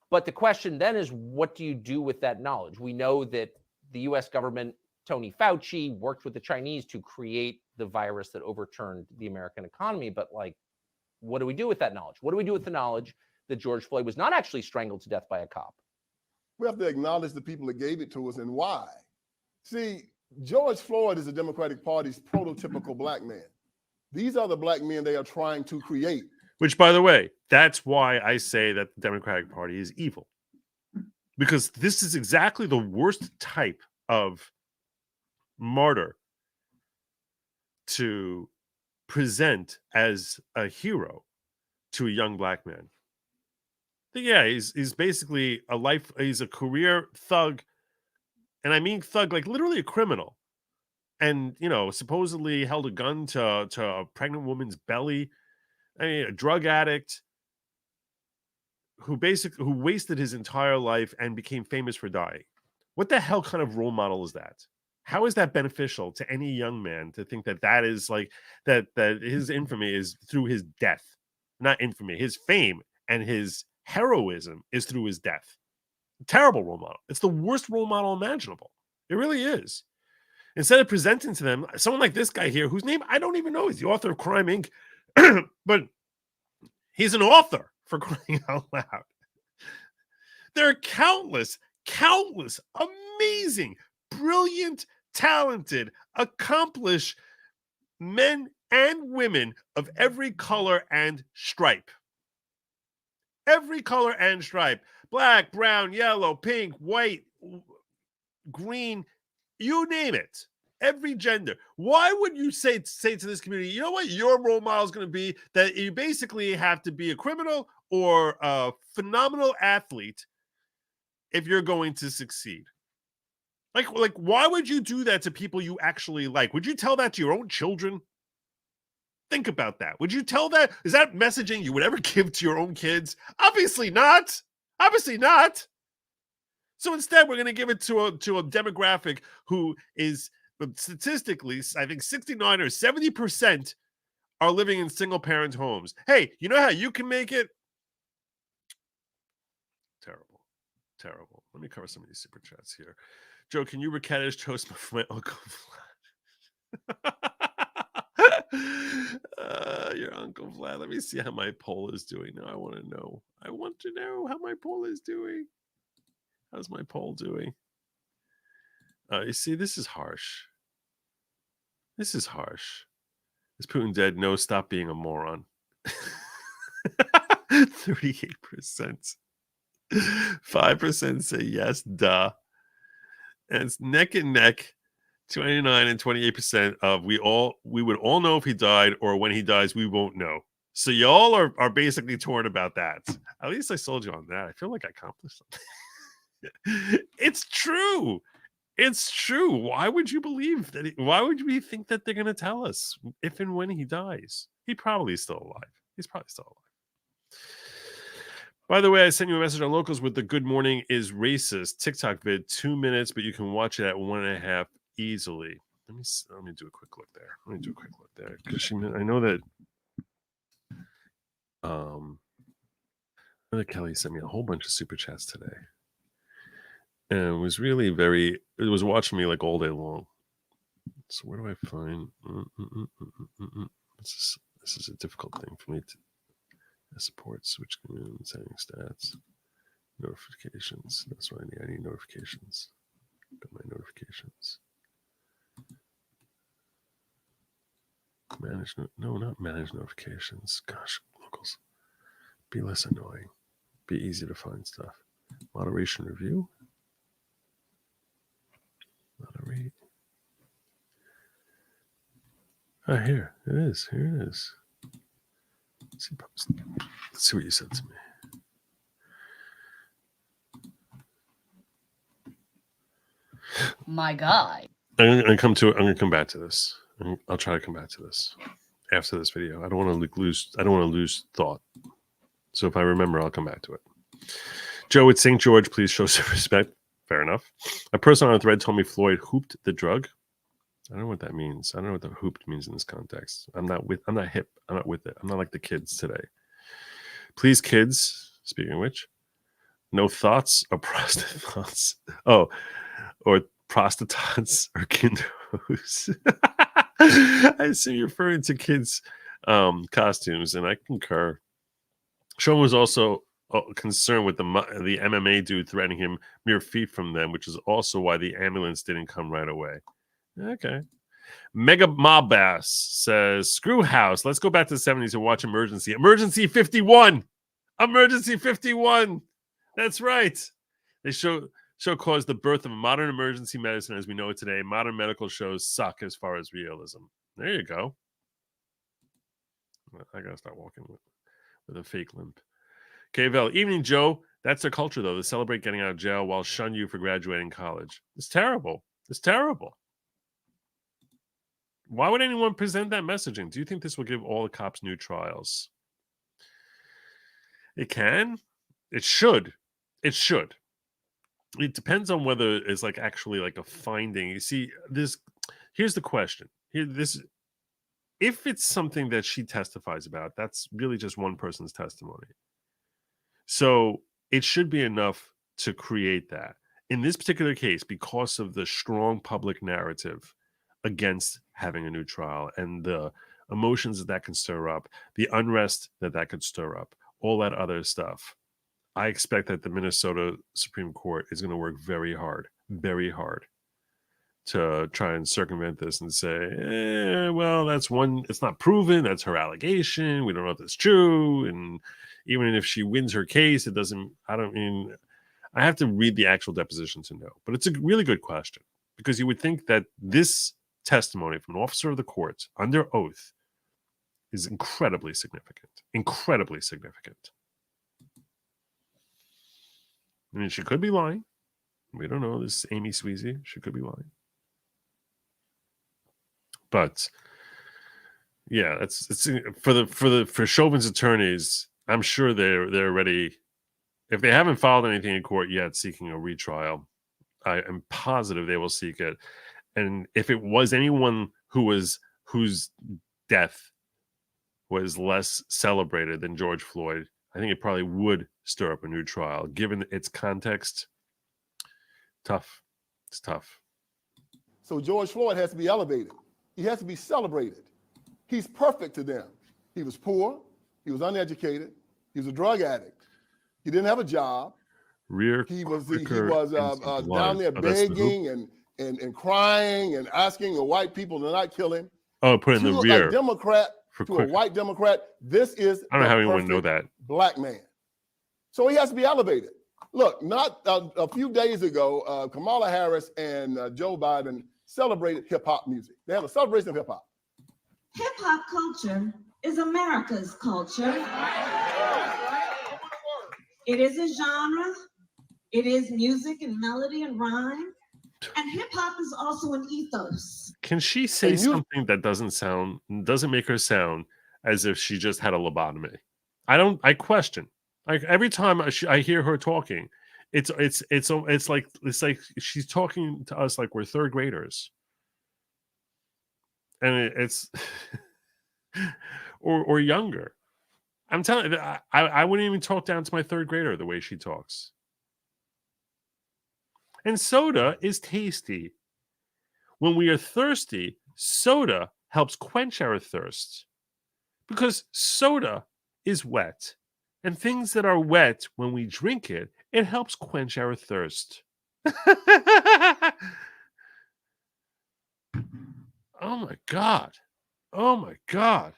but the question then is, what do you do with that knowledge? We know that the U.S. government, Tony Fauci, worked with the Chinese to create the virus that overturned the American economy, but like, what do we do with that knowledge? What do we do with the knowledge that George Floyd was not actually strangled to death by a cop? We have to acknowledge the people that gave it to us and why. See, George Floyd is the Democratic Party's prototypical black man. These are the black men they are trying to create. Which, by the way, that's why I say that the Democratic Party is evil. Because this is exactly the worst type of martyr to present as a hero to a young black man. Yeah, he's basically he's a career thug. And I mean thug, like literally a criminal. And, supposedly held a gun to a pregnant woman's belly. I mean, a drug addict who wasted his entire life and became famous for dying. What the hell kind of role model is that? How is that beneficial to any young man to think that is like that his infamy is through his death? Not infamy, his fame and his heroism is through his death. Terrible role model. It's the worst role model imaginable. It really is. Instead of presenting to them someone like this guy here, whose name I don't even know, he's the author of Crime, Inc. But he's an author, for crying out loud. There are countless, amazing, brilliant, talented, accomplished men and women of every color and stripe. Every color and stripe. Black, brown, yellow, pink, white, green, you name it. Every gender. Why would you say to this community, you know what your role model is going to be? That you basically have to be a criminal or a phenomenal athlete if you're going to succeed. Like, why would you do that to people you actually like? Would you tell that to your own children? Think about that. Would you tell that? Is that messaging you would ever give to your own kids? Obviously not. Obviously not. So instead, we're going to give it to a demographic who is statistically, I think 69 or 70% are living in single-parent homes. Hey, you know how you can make it? Terrible. Let me cover some of these super chats here. Joe, can you recadish toast for my Uncle Vlad? Your Uncle Vlad. Let me see how my poll is doing now. I want to know. I want to know how my poll is doing. How's my poll doing? You see, this is harsh. This is harsh. Is Putin dead? No, stop being a moron. 38%. 5% say yes, duh. And it's neck and neck. 29 and 28% of we would all know if he died, or when he dies, we won't know. So y'all are basically torn about that. At least I sold you on that. I feel like I accomplished something. It's true. It's true. Why would you believe that? Why would we think that they're going to tell us if and when he dies? He probably is still alive. He's probably still alive. By the way, I sent you a message on Locals with the "Good Morning is Racist" TikTok vid, 2 minutes, but you can watch it at 1.5 easily. Let me do a quick look there. Because I know that Kelly sent me a whole bunch of super chats today, and it was really it was watching me like all day long. So where do I find? This is a difficult thing for me to support. Switch command, setting stats, notifications. That's what I need notifications. Got my notifications. Not manage notifications. Gosh, Locals. Be less annoying. Be easy to find stuff. Moderation review. Moderate. Ah, here it is. Here it is. Let's see what you said to me. My God. I'm gonna come back to this. I'll try to come back to this after this video. I don't want to lose thought. So if I remember, I'll come back to it. Joe at St. George, please show some respect. Fair enough. A person on a thread told me Floyd hooped the drug. I don't know what that means. I don't know what the hooped means in this context. I'm not hip. I'm not with it. I'm not like the kids today. Please, kids, speaking of which, no thoughts or prostitutes. Oh, or prostitutes or kinderhoes. I assume you're referring to kids' costumes, and I concur. Sean was also concerned with the MMA dude threatening him mere feet from them, which is also why the ambulance didn't come right away. Okay. Mega Mob Bass says, screw House. Let's go back to the 70s and watch Emergency. Emergency 51. Emergency 51. That's right. They show caused the birth of modern emergency medicine as we know it today. Modern medical shows suck as far as realism. There you go. I gotta start walking with a fake limp. KVL, evening, Joe. That's their culture, though. They celebrate getting out of jail while shun you for graduating college. It's terrible. It's terrible. Why would anyone present that messaging? Do you think this will give all the cops new trials? It can. It should. It should. It depends on whether it's like actually like a finding. You see, here's the question. If it's something that she testifies about, that's really just one person's testimony. So it should be enough to create that. In this particular case, because of the strong public narrative against having a new trial and the emotions that can stir up, the unrest that could stir up, all that other stuff, I expect that the Minnesota Supreme Court is going to work very hard to try and circumvent this and say, well, that's one, it's not proven, that's her allegation, we don't know if that's true, and even if she wins her case, I have to read the actual deposition to know. But it's a really good question, because you would think that this testimony from an officer of the court under oath is incredibly significant. Incredibly significant. I mean, she could be lying. We don't know. This is Amy Sweezy. She could be lying. But yeah, it's for Chauvin's attorneys. I'm sure they're ready. If they haven't filed anything in court yet seeking a retrial, I am positive they will seek it. And if it was anyone whose death was less celebrated than George Floyd, I think it probably would stir up a new trial. Given its context, tough. It's tough. So George Floyd has to be elevated. He has to be celebrated. He's perfect to them. He was poor. He was uneducated. He was a drug addict. He didn't have a job. He was down there begging and crying and asking the white people to not kill him. Oh, put in the To rear. a Democrat, for to quick. a white Democrat, this is I don't know the how anyone would know perfect that. black man. So he has to be elevated. Look, not a few days ago, Kamala Harris and Joe Biden celebrated hip hop music. They had a celebration of hip hop. Hip hop culture is America's culture. It is a genre. It is music and melody and rhyme. And hip hop is also an ethos. Can she say something that doesn't make her sound as if she just had a lobotomy? I question. Like every time I hear her talking, it's like she's talking to us like we're third graders, and it's or younger. I'm telling you, I wouldn't even talk down to my third grader the way she talks. And soda is tasty. When we are thirsty, soda helps quench our thirst because soda is wet. And things that are wet, when we drink it, it helps quench our thirst. Oh my God. Oh my God.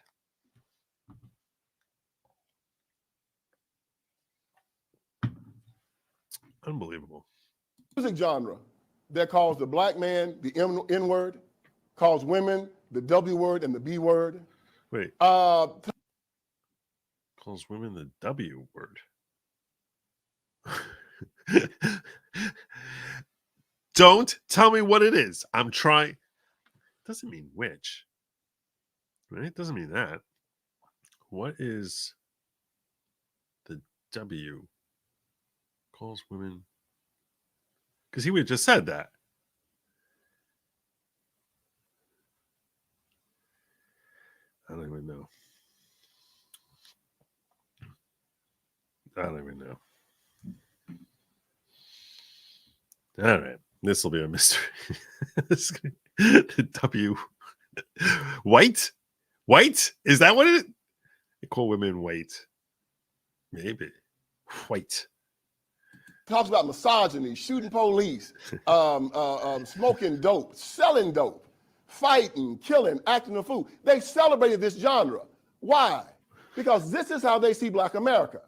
Unbelievable. Music genre that calls the black man the N word, calls women the W word and the B word. Wait. Calls women the W word. Don't tell me what it is. I'm trying. Doesn't mean which. Right? It doesn't mean that. What is the W? Calls women. Because he would have just said that. I don't even know. I don't even know. All right. This will be a mystery. The W. White? White? Is that what it is? They call women white. Maybe. White. Talks about misogyny, shooting police, smoking dope, selling dope, fighting, killing, acting a fool. They celebrated this genre. Why? Because this is how they see Black America.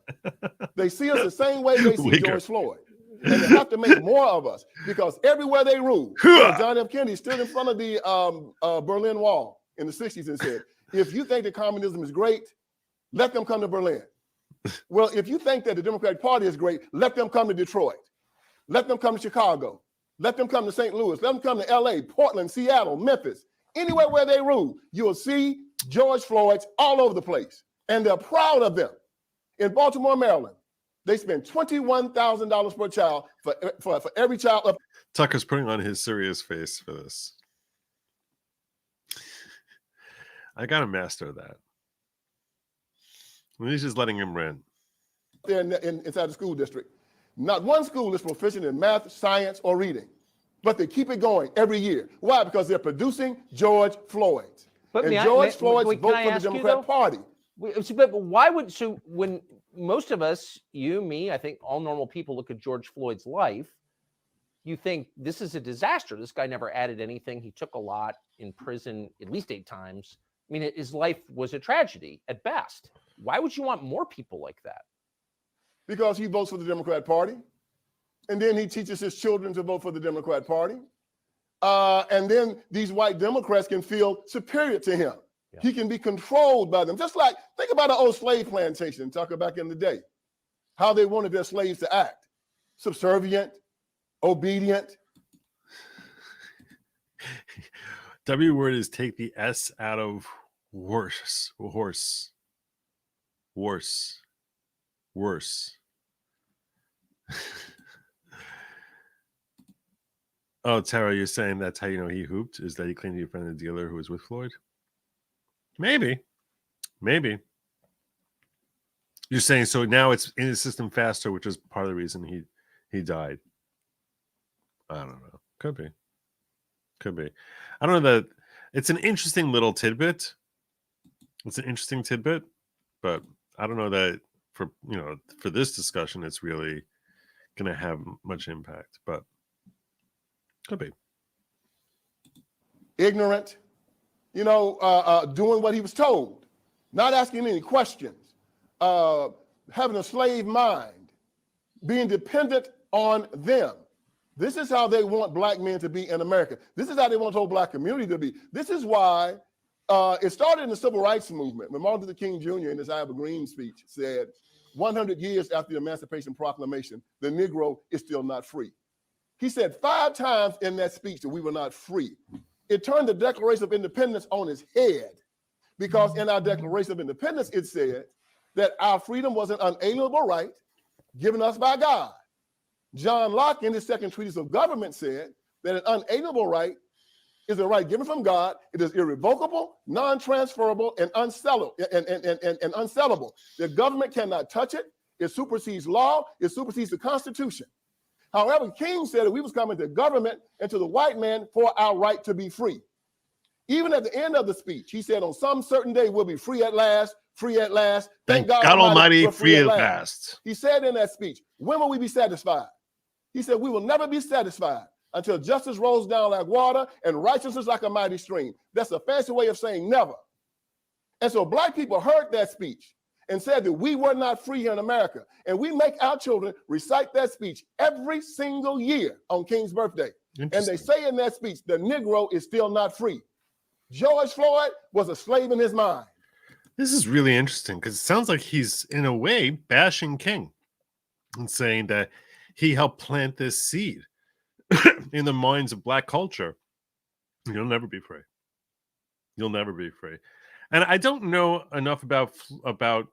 They see us the same way they see George Floyd. And they have to make more of us because everywhere they rule. John F. Kennedy stood in front of the Berlin Wall in the 60s and said, if you think that communism is great, let them come to Berlin. Well, if you think that the Democratic Party is great, let them come to Detroit. Let them come to Chicago. Let them come to St. Louis. Let them come to LA, Portland, Seattle, Memphis. Anywhere where they rule, you will see George Floyd's all over the place. And they're proud of them. In Baltimore, Maryland, they spend $21,000 per child for every child up. Tucker's putting on his serious face for this. I got to master that. He's just letting him rent. There inside the school district. Not one school is proficient in math, science, or reading. But they keep it going every year. Why? Because they're producing George Floyd. But and George Floyd's vote for the Democrat Party. But why would, so when most of us, you, me, I think all normal people look at George Floyd's life, you think this is a disaster. This guy never added anything. He took a lot in prison at least 8 times. I mean, his life was a tragedy at best. Why would you want more people like that? Because he votes for the Democrat Party. And then he teaches his children to vote for the Democrat Party. And then these white Democrats can feel superior to him. Yeah. He can be controlled by them. Just like, think about an old slave plantation, Tucker, back in the day. How they wanted their slaves to act. Subservient, obedient. W word is take the S out of worse. Worse. Oh, Tara, you're saying that's how you know he hooped? Is that he claimed he offended the dealer who was with Floyd? Maybe. You're saying so now it's in his system faster, which is part of the reason he died. I don't know. Could be. I don't know that it's an interesting little tidbit. But I don't know that for this discussion it's really going to have much impact, but could be. Ignorant, doing what he was told, not asking any questions, having a slave mind, being dependent on them. This is how they want black men to be in America. This is how they want the whole black community to be. This is why it started in the civil rights movement. When Martin Luther King Jr. in his I Have a Dream speech said, 100 years after the Emancipation Proclamation, the Negro is still not free. He said 5 times in that speech that we were not free. It turned the Declaration of Independence on its head, because in our Declaration of Independence, it said that our freedom was an unalienable right given us by God. John Locke, in his second treatise of government, said that an unalienable right is a right given from God. It is irrevocable, non-transferable, and unsellable. The government cannot touch it. It supersedes law. It supersedes the Constitution. However, King said that we was coming to government and to the white man for our right to be free. Even at the end of the speech, he said, on some certain day, we'll be free at last, free at last. Thank God Almighty, free at last. He said in that speech, when will we be satisfied? He said, we will never be satisfied until justice rolls down like water and righteousness like a mighty stream. That's a fancy way of saying never. And so black people heard that speech and said that we were not free here in America. And we make our children recite that speech every single year on King's birthday. And they say in that speech, the Negro is still not free. George Floyd was a slave in his mind. This is really interesting because it sounds like he's, in a way, bashing King and saying that he helped plant this seed in the minds of black culture. You'll never be free. You'll never be free. And I don't know enough about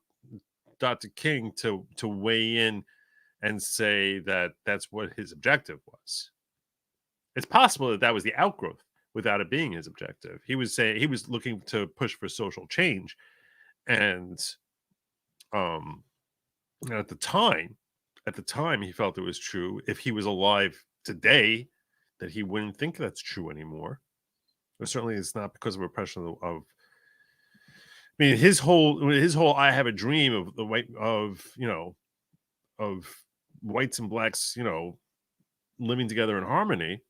Dr. King to weigh in and say that that's what his objective was. It's possible that that was the outgrowth without it being his objective. He was saying he was looking to push for social change. And at the time, he felt it was true. If he was alive today, that he wouldn't think that's true anymore. But certainly it's not because of oppression of I mean, his whole I have a dream of the white of whites and blacks, living together in harmony.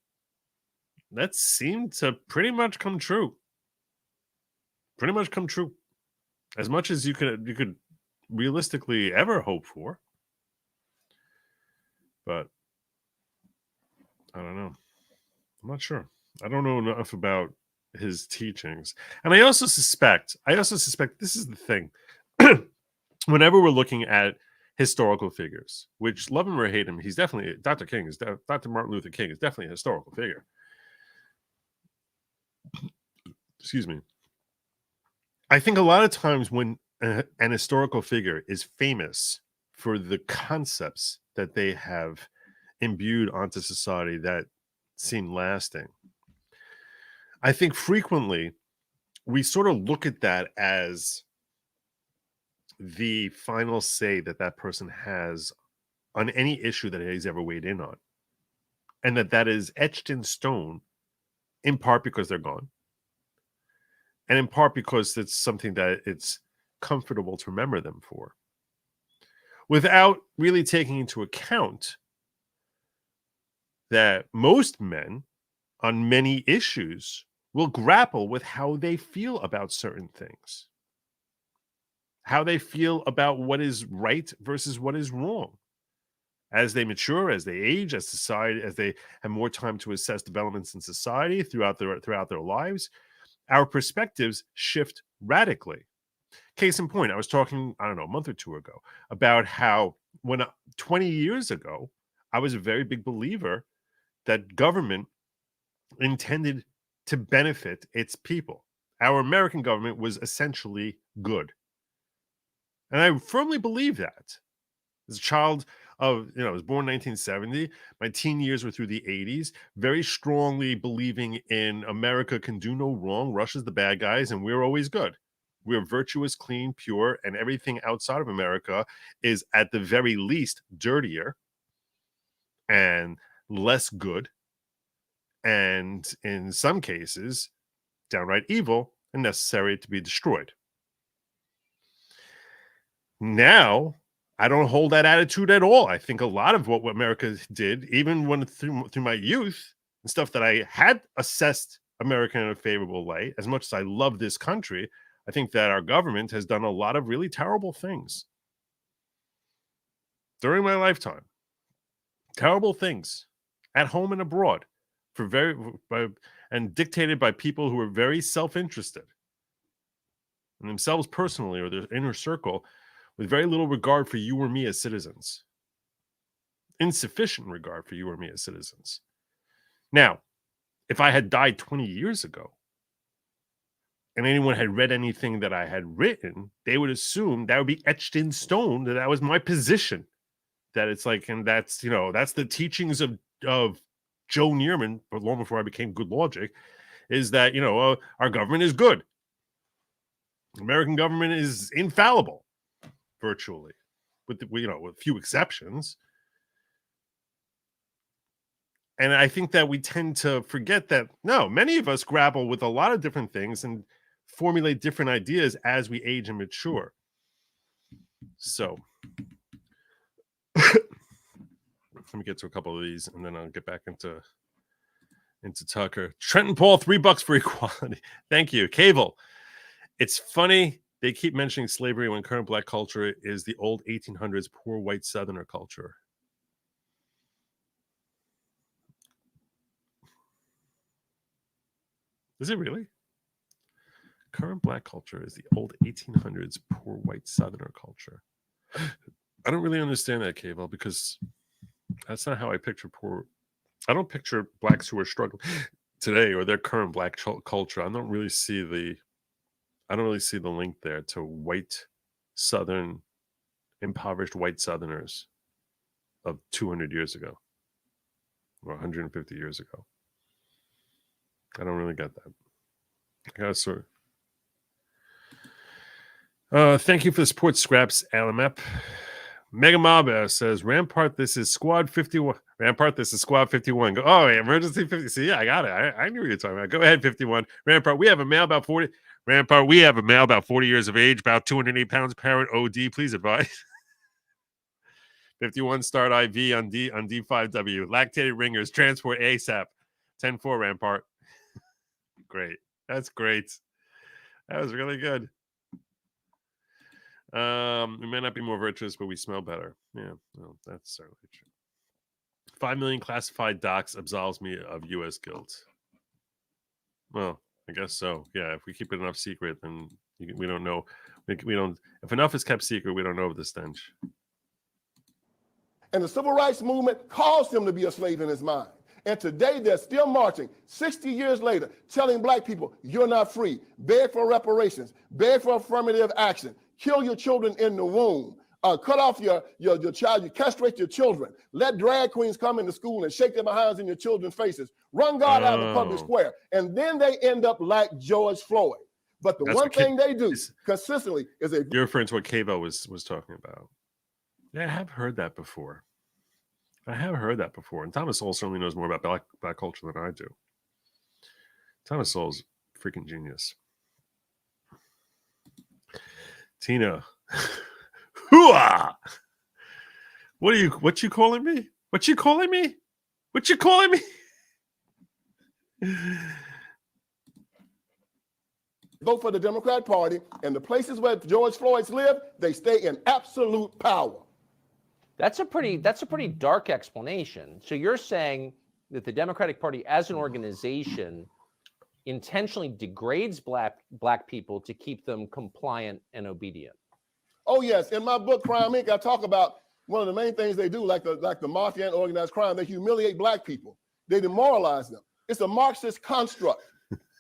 That seemed to pretty much come true. Pretty much come true. As much as you could realistically ever hope for. But I don't know. I'm not sure. I don't know enough about his teachings. And I also suspect this is the thing. Whenever we're looking at historical figures, which love him or hate him, he's definitely Dr. Martin Luther King is definitely a historical figure. Excuse me. I think a lot of times when an historical figure is famous for the concepts that they have imbued onto society that seem lasting, I think frequently we sort of look at that as the final say that person has on any issue that he's ever weighed in on. And that is etched in stone, in part because they're gone. And in part because it's something that it's comfortable to remember them for. Without really taking into account that most men on many issues will grapple with how they feel about certain things. How they feel about what is right versus what is wrong. As they mature, as they age, as they have more time to assess developments in society throughout their lives, our perspectives shift radically. Case in point, I was talking, a month or two ago, about how 20 years ago, I was a very big believer that government intended to benefit its people. Our American government was essentially good. And I firmly believe that. As a child of, I was born in 1970. My teen years were through the 80s, very strongly believing in America can do no wrong. Russia's the bad guys, and we're always good. We're virtuous, clean, pure, and everything outside of America is at the very least dirtier and less good. And in some cases, downright evil and necessary to be destroyed. Now, I don't hold that attitude at all. I think a lot of what America did, even through my youth and stuff that I had assessed America in a favorable light. As much as I love this country, I think that our government has done a lot of really terrible things during my lifetime. Terrible things at home and abroad and dictated by people who are very self-interested in themselves personally or their inner circle, with very little regard for you or me as citizens. Insufficient regard for you or me as citizens. Now, if I had died 20 years ago and anyone had read anything that I had written, they would assume that would be etched in stone that that was my position. That it's like, and that's, that's the teachings of Joe Neerman, but long before I became Good Logic, is that, our government is good. American government is infallible, virtually, with with few exceptions. And I think that we tend to forget that, no, many of us grapple with a lot of different things and formulate different ideas as we age and mature. So let me get to a couple of these and then I'll get back into Tucker. Trenton Paul, $3 for equality. Thank you. Cable. It's funny they keep mentioning slavery when current black culture is the old 1800s poor white Southerner culture. Is it really? Current black culture is the old 1800s poor white Southerner culture. I don't really understand that, Cable, because that's not how I picture poor. I don't picture blacks who are struggling today or their current black culture. I don't really see the link there to white Southern, impoverished white Southerners of 200 years ago or 150 years ago. I don't really get that. I gotta sort of. Thank you for the support, Scraps Alamep. Mega Mob says, Rampart, this is Squad 51. Rampart, this is Squad 51. Go, Emergency 50. See, I got it. I knew what you were talking about. Go ahead, 51. Rampart, we have a male about 40. Rampart, we have a male about 40 years of age, about 208 pounds, parent OD. Please advise. 51 start IV on D5W. Lactated ringers, transport ASAP. 10-4, Rampart. Great. That's great. That was really good. We may not be more virtuous, but we smell better. Yeah, well, that's certainly true. 5 million classified docs absolves me of U.S. guilt. Well, I guess so. Yeah, if we keep it enough secret, then we don't know. We don't. If enough is kept secret, we don't know of the stench. And the civil rights movement caused him to be a slave in his mind. And today they're still marching, 60 years later, telling black people, you're not free. Beg for reparations. Beg for affirmative action. Kill your children in the womb. Cut off your child. You castrate your children. Let drag queens come into school and shake their behinds in your children's faces. Run God out of the public square. And then they end up like George Floyd. But the one thing they do consistently is you're referring to what Cabo was talking about. Yeah, I have heard that before. And Thomas Sowell certainly knows more about black culture than I do. Thomas Sowell's freaking genius. Tina. Hooah! What you calling me? What you calling me? Vote for the Democrat Party, and the places where George Floyd's live, they stay in absolute power. That's a pretty dark explanation. So you're saying that the Democratic Party as an organization intentionally degrades black people to keep them compliant and obedient. Oh yes, in my book Crime Inc., I talk about one of the main things they do, like the mafia and organized crime. They humiliate black people. They demoralize them. It's a Marxist construct.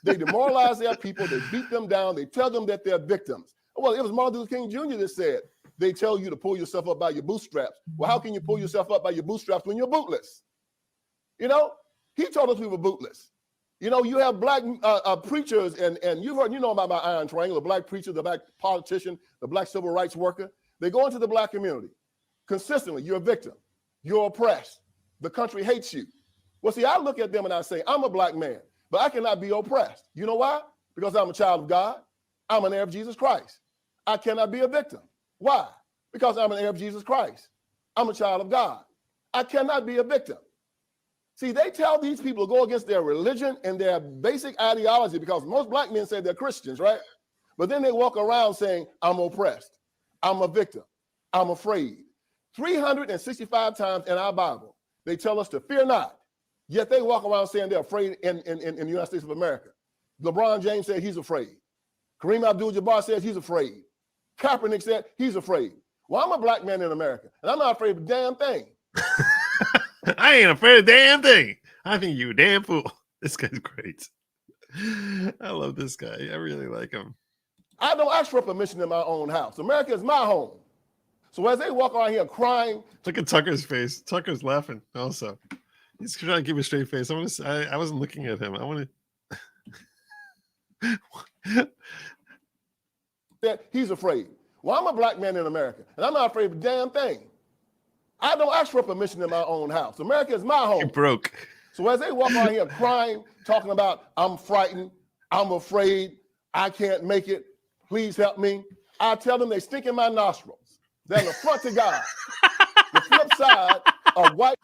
They demoralize their people. They beat them down. They tell them that they're victims. Well, it was Martin Luther King Jr. that said, they tell you to pull yourself up by your bootstraps. Well, how can you pull yourself up by your bootstraps when you're bootless? He told us we were bootless. You have black preachers, and you've heard, about my iron triangle, the black preacher, the black politician, the black civil rights worker. They go into the black community. Consistently, you're a victim. You're oppressed. The country hates you. Well, see, I look at them and I say, I'm a black man, but I cannot be oppressed. You know why? Because I'm a child of God. I'm an heir of Jesus Christ. I cannot be a victim. Why? Because I'm an heir of Jesus Christ. I'm a child of God. I cannot be a victim. See, they tell these people to go against their religion and their basic ideology because most black men say they're Christians, right? But then they walk around saying, I'm oppressed, I'm a victim, I'm afraid. 365 times in our Bible, they tell us to fear not, yet they walk around saying they're afraid in the United States of America. LeBron James said he's afraid. Kareem Abdul-Jabbar says he's afraid. Kaepernick said he's afraid. Well, I'm a black man in America, and I'm not afraid of a damn thing. I ain't afraid of a damn thing. I think you a damn fool. This guy's great. I love this guy. I really like him. I don't ask for permission in my own house. America is my home. So as they walk around here crying. Look at Tucker's face. Tucker's laughing also. He's trying to give a straight face. I wasn't looking at him. I want to. That he's afraid. Well, I'm a black man in America, and I'm not afraid of a damn thing. I don't ask for permission in my own house. America is my home. You're broke. So as they walk around here crying, talking about, I'm frightened, I'm afraid, I can't make it, please help me, I tell them they stink in my nostrils. They're the front to God. The flip side of white.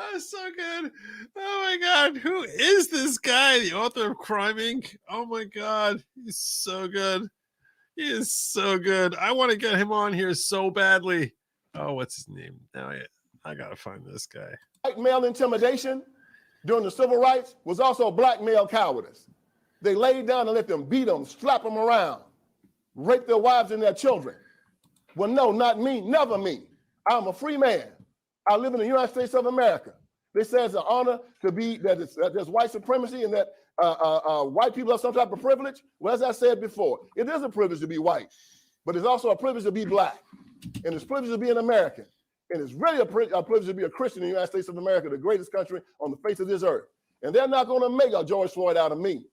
Oh, so good. Oh my God. Who is this guy? The author of Crime Inc. Oh my God. He's so good. He is so good. I want to get him on here so badly. Oh, what's his name? Now I gotta find this guy. White male intimidation during the civil rights was also black male cowardice. They laid down and let them beat them, slap them around, rape their wives and their children. Well, no, not me, never me. I'm a free man. I live in the United States of America. They say it's an honor to be that there's white supremacy and that white people have some type of privilege. Well, as I said before, it is a privilege to be white, but it's also a privilege to be black, and it's a privilege to be an American, and it's really a privilege to be a Christian in the United States of America, the greatest country on the face of this earth. And they're not going to make a George Floyd out of me.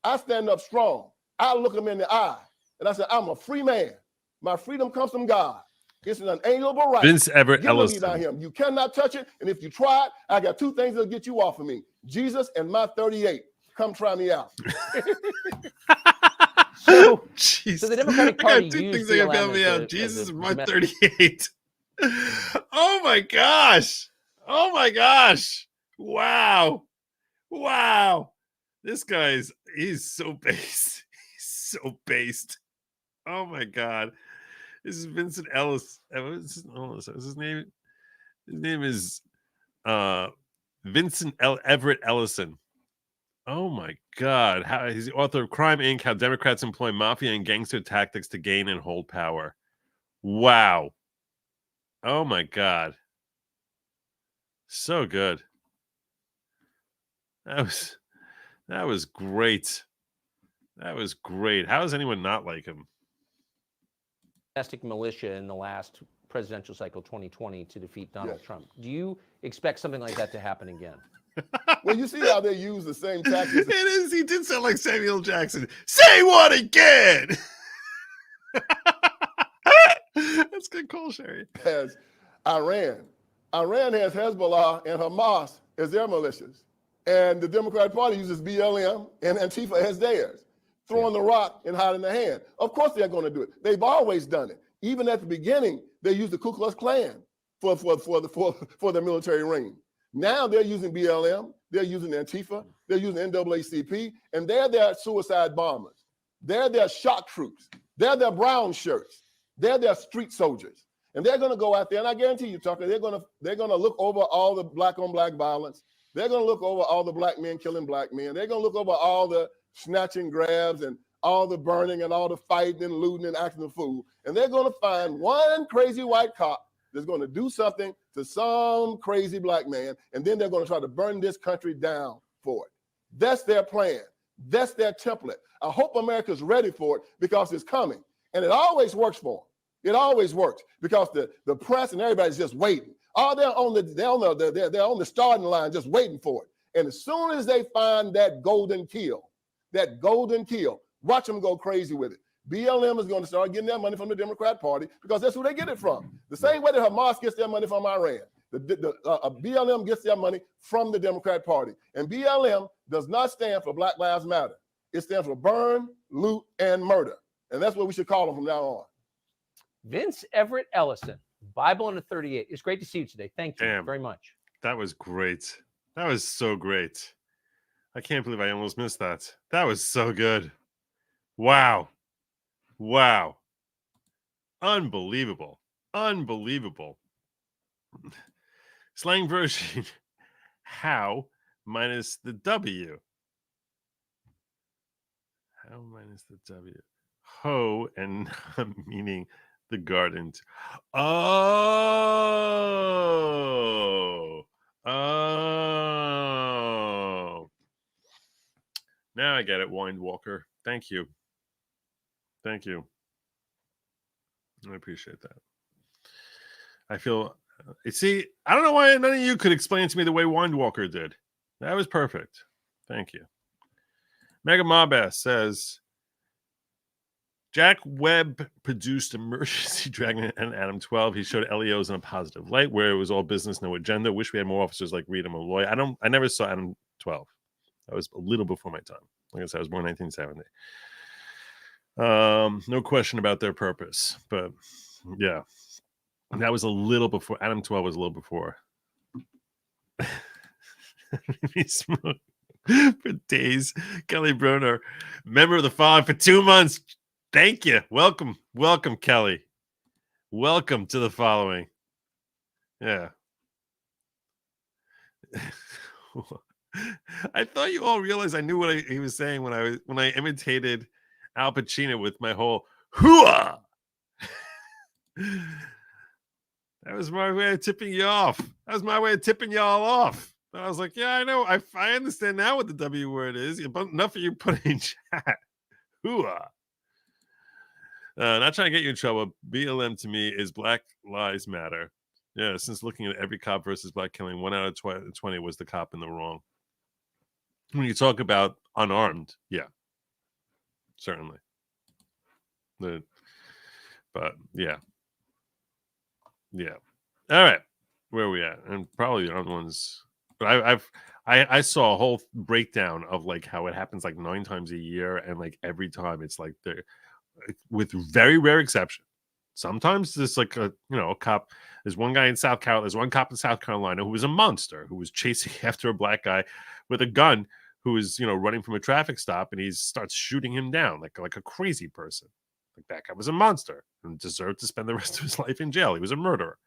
I stand up strong. I look them in the eye, and I say, I'm a free man. My freedom comes from God. It's an unalienable right. Vince Ellison. Down him. You cannot touch it, and if you try it, I got two things that'll get you off of me: Jesus and my 38. Come try me out. So Jeez. the Democratic Party I got two used things that can bail me out. Jesus and my 38. Oh my gosh. Oh my gosh. Wow. Wow. This guy's he's so based. He's so based. Oh my God. This is Vincent Ellis. What's his name? His name is Vincent Everett Ellison. Oh my God. He's the author of Crime Inc. How Democrats Employ Mafia and Gangster Tactics to Gain and Hold Power. Wow. Oh my God. So good. That was great. That was great. How does anyone not like him? Domestic militia in the last presidential cycle 2020 to defeat Donald Trump. Do you expect something like that to happen again? Well, you see how they use the same tactics. It is. He did sound like Samuel Jackson. Say what again? That's good call, Sherry. As Iran. Iran has Hezbollah and Hamas as their militias. And the Democratic Party uses BLM and Antifa as theirs, throwing the rock and hiding the hand. Of course they're going to do it. They've always done it. Even at the beginning, they used the Ku Klux Klan for the military ring. Now they're using BLM, they're using Antifa, they're using NAACP, and they're their suicide bombers. They're their shock troops. They're their brown shirts. They're their street soldiers. And they're going to go out there, and I guarantee you, Tucker, they're going to look over all the black-on-black violence. They're going to look over all the black men killing black men. They're going to look over all the snatching grabs and all the burning and all the fighting and looting and acting a fool. And they're going to find one crazy white cop that's going to do something to some crazy black man, and then they're going to try to burn this country down for it. That's their plan. That's their template. I hope America's ready for it because it's coming. And it always works for them. It always works because the press and everybody's just waiting. Oh, they're on the starting line just waiting for it. And as soon as they find that golden kill, watch them go crazy with it. BLM is going to start getting their money from the Democrat Party because that's who they get it from. The same way that Hamas gets their money from Iran. BLM gets their money from the Democrat Party. And BLM does not stand for Black Lives Matter. It stands for burn, loot, and murder. And that's what we should call them from now on. Vince Everett Ellison, Bible and a 38. It's great to see you today. Thank you Damn. very much. That was great. That was so great. I can't believe I almost missed that. That was so good. Wow. Wow. Unbelievable. Unbelievable. Slang version. How minus the W. How minus the W. Ho and meaning the garden. Oh. Oh. Now I get it, Wind Walker. Thank you. Thank you. I appreciate that. I feel, see, I don't know why none of you could explain to me the way Wind Walker did. That was perfect. Thank you. Mega Mobbass says, Jack Webb produced Emergency Dragon and Adam 12. He showed LEOs in a positive light where it was all business, no agenda. Wish we had more officers like Reed and Malloy. I never saw Adam 12. That was a little before my time. Like I said, I was born in 1970. No question about their purpose, but yeah, that was a little before. Adam 12 was a little before. For days. Kelly Bruner, member of the Fog for 2 months. Thank you. Welcome, Kelly. Welcome to the following. Yeah. I thought you all realized I knew what he was saying when I imitated Al Pacino with my whole hooah. That was my way of tipping you off. That was my way of tipping y'all off. And I was like, yeah, I know. I understand now what the W word is. But enough of you putting in chat. Hooah. Not trying to get you in trouble. BLM to me is Black Lives Matter. Yeah, since looking at every cop versus black killing, 1 out of 20 was the cop in the wrong. When you talk about unarmed, yeah, certainly. But yeah. All right, where are we at? And probably the other ones. But I saw a whole breakdown of like how it happens like 9 times a year, and like every time it's like they're with very rare exception. Sometimes there's like a cop. There's one guy in South Carolina. There's one cop in South Carolina who was a monster, who was chasing after a black guy with a gun, who was running from a traffic stop, and he starts shooting him down like a crazy person. Like that guy was a monster and deserved to spend the rest of his life in jail. He was a murderer.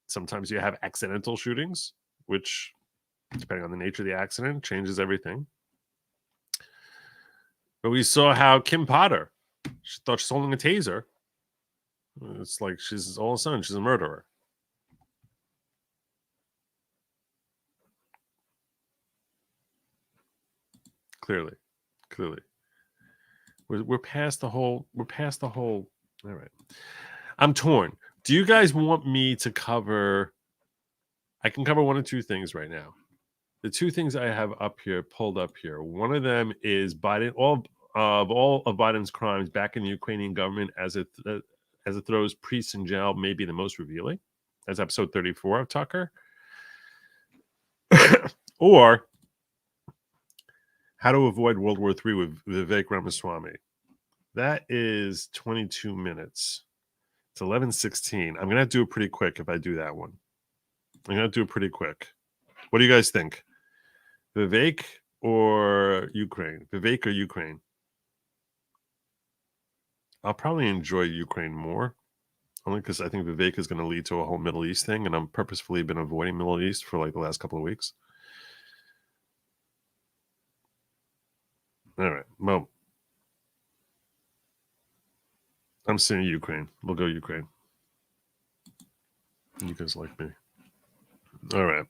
Sometimes you have accidental shootings, which, depending on the nature of the accident, changes everything. But we saw how Kim Potter, she thought she was holding a taser. It's like she's all of a sudden she's a murderer. Clearly. We're past the whole. All right. I'm torn. Do you guys want me to cover? I can cover one or two things right now. The two things I have pulled up here. One of them is Biden. All of Biden's crimes back in the Ukrainian government as it throws priests in jail may be the most revealing. That's episode 34 of Tucker. Or how to avoid World War III with Vivek Ramaswamy. That is 22 minutes. It's 11:16. I'm going to do it pretty quick if I do that one. I'm going to do it pretty quick. What do you guys think? Vivek or Ukraine? Vivek or Ukraine? I'll probably enjoy Ukraine more. Only because I think Vivek is going to lead to a whole Middle East thing. And I'm purposefully been avoiding Middle East for like the last couple of weeks. All right. Well, I'm saying Ukraine. We'll go Ukraine. You guys like me. All right.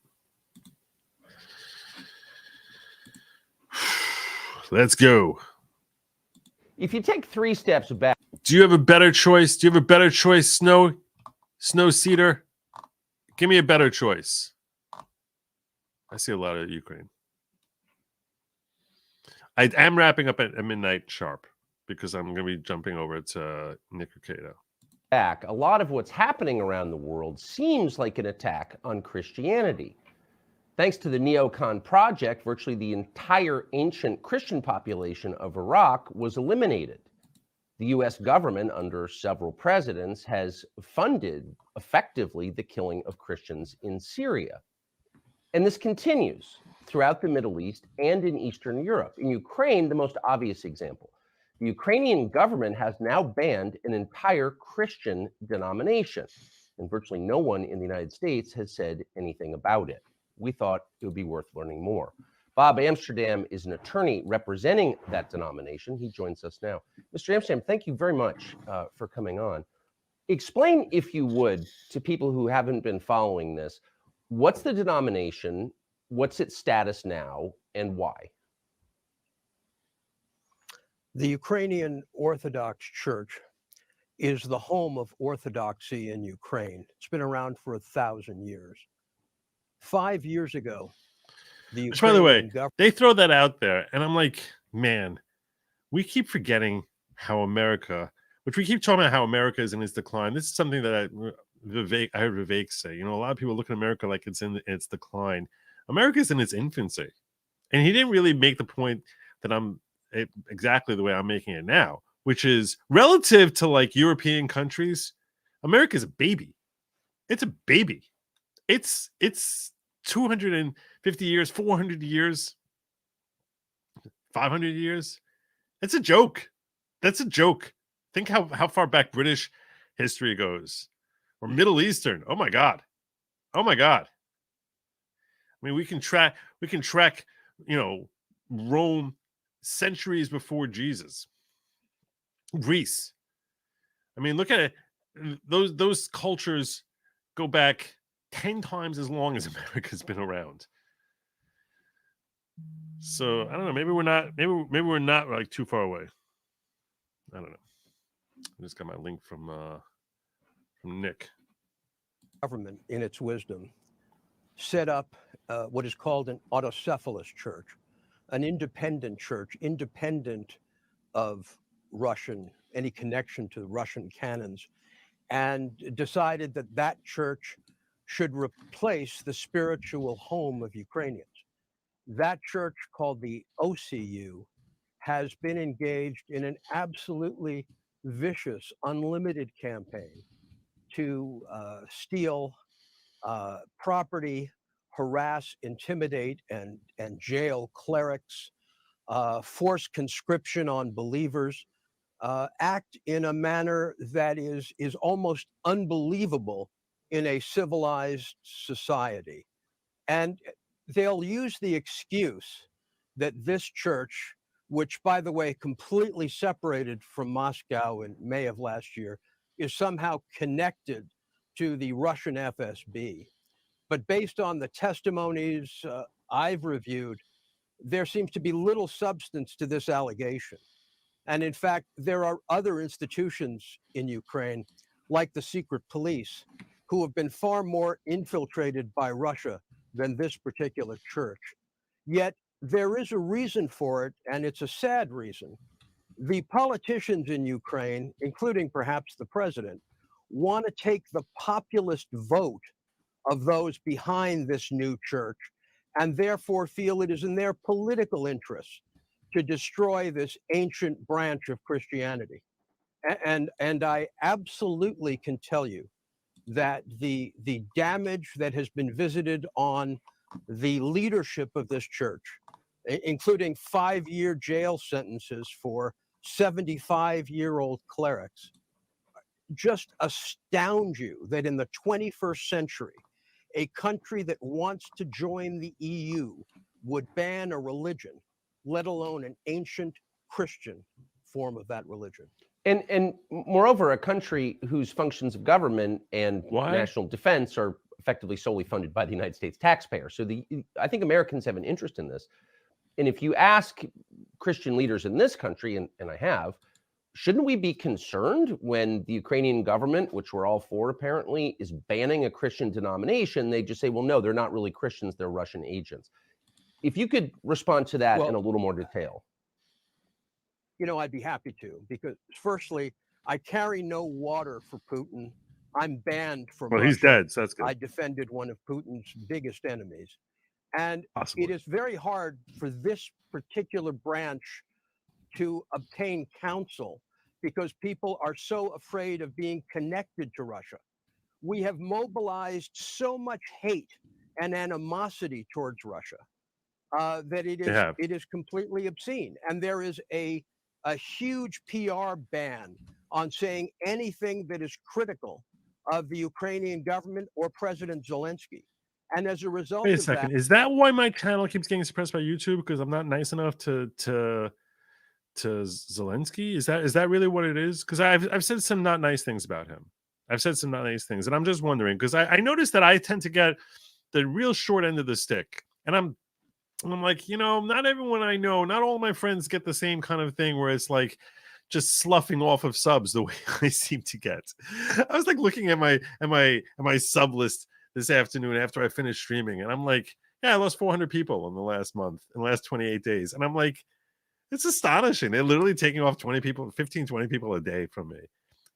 Let's go. If you take 3 steps back. Do you have a better choice? Snow Cedar? Give me a better choice. I see a lot of Ukraine. I am wrapping up at midnight sharp because I'm going to be jumping over to Nick Cato. A lot of what's happening around the world seems like an attack on Christianity. Thanks to the Neocon Project, virtually the entire ancient Christian population of Iraq was eliminated. The US government, under several presidents, has funded effectively the killing of Christians in Syria. And this continues throughout the Middle East and in Eastern Europe. In Ukraine, the most obvious example. The Ukrainian government has now banned an entire Christian denomination, and virtually no one in the United States has said anything about it. We thought it would be worth learning more. Bob Amsterdam is an attorney representing that denomination. He joins us now. Mr. Amsterdam, thank you very much for coming on. Explain, if you would, to people who haven't been following this, what's the denomination, what's its status now, and why? The Ukrainian Orthodox Church is the home of Orthodoxy in Ukraine. It's been around for 1,000 years. 5 years ago, which, by the way, they throw that out there, and I'm like, man, we keep forgetting how America, which we keep talking about how America is in its decline. This is something that I heard Vivek say. You know, a lot of people look at America like it's in its decline. America is in its infancy, and he didn't really make the point that exactly the way I'm making it now, which is relative to like European countries. America's a baby. It's a baby. It's 250 years, 400 years, 500 years. It's a joke. That's a joke. Think how far back British history goes, or Middle Eastern. Oh my God. Oh my God. I mean, we can track, you know, Rome centuries before Jesus. Greece. I mean, look at it. Those cultures go back 10 times as long as America's been around. So I don't know. Maybe we're not like too far away. I don't know. I just got my link from Nick. Government, in its wisdom, set up what is called an autocephalous church, an independent church, independent of any connection to Russian canons, and decided that that church should replace the spiritual home of Ukrainians. That church, called the OCU, has been engaged in an absolutely vicious, unlimited campaign to steal property, harass, intimidate, and jail clerics, force conscription on believers, act in a manner that is almost unbelievable in a civilized society. And they'll use the excuse that this church, which, by the way, completely separated from Moscow in May of last year, is somehow connected to the Russian FSB. But based on the testimonies I've reviewed, there seems to be little substance to this allegation. And in fact, there are other institutions in Ukraine, like the secret police, who have been far more infiltrated by Russia than this particular church. Yet there is a reason for it, and it's a sad reason. The politicians in Ukraine, including perhaps the president, want to take the populist vote of those behind this new church, and therefore feel it is in their political interest to destroy this ancient branch of Christianity. And I absolutely can tell you that the damage that has been visited on the leadership of this church, including 5-year jail sentences for 75-year-old clerics, just astound you that in the 21st century, a country that wants to join the EU would ban a religion, let alone an ancient Christian form of that religion. And moreover, a country whose functions of government and national defense are effectively solely funded by the United States taxpayer. So I think Americans have an interest in this. And if you ask Christian leaders in this country, and I have, shouldn't we be concerned when the Ukrainian government, which we're all for apparently, is banning a Christian denomination? They just say, well, no, they're not really Christians, they're Russian agents. If you could respond to that in a little more detail. You know, I'd be happy to, because firstly, I carry no water for Putin. I'm banned from Russia. He's dead, so that's good. I defended one of Putin's biggest enemies. And it is very hard for this particular branch to obtain counsel, because people are so afraid of being connected to Russia. We have mobilized so much hate and animosity towards Russia that it is completely obscene. And there is a huge PR ban on saying anything that is critical of the Ukrainian government or President Zelensky. And as a result Wait a of second. that, Is that why my channel keeps getting suppressed by YouTube? Because I'm not nice enough to Zelensky? Is that really what it is? Because I've said some not nice things about him. I've said some not nice things, and I'm just wondering because I noticed that I tend to get the real short end of the stick, and I'm like, not everyone I know, not all my friends get the same kind of thing where it's like just sloughing off of subs the way I seem to get. I was like looking at my sub list this afternoon after I finished streaming, and I'm like, yeah, I lost 400 people in the last month, in the last 28 days, and I'm like, it's astonishing. They're literally taking off 20 people, 15, 20 people a day from me.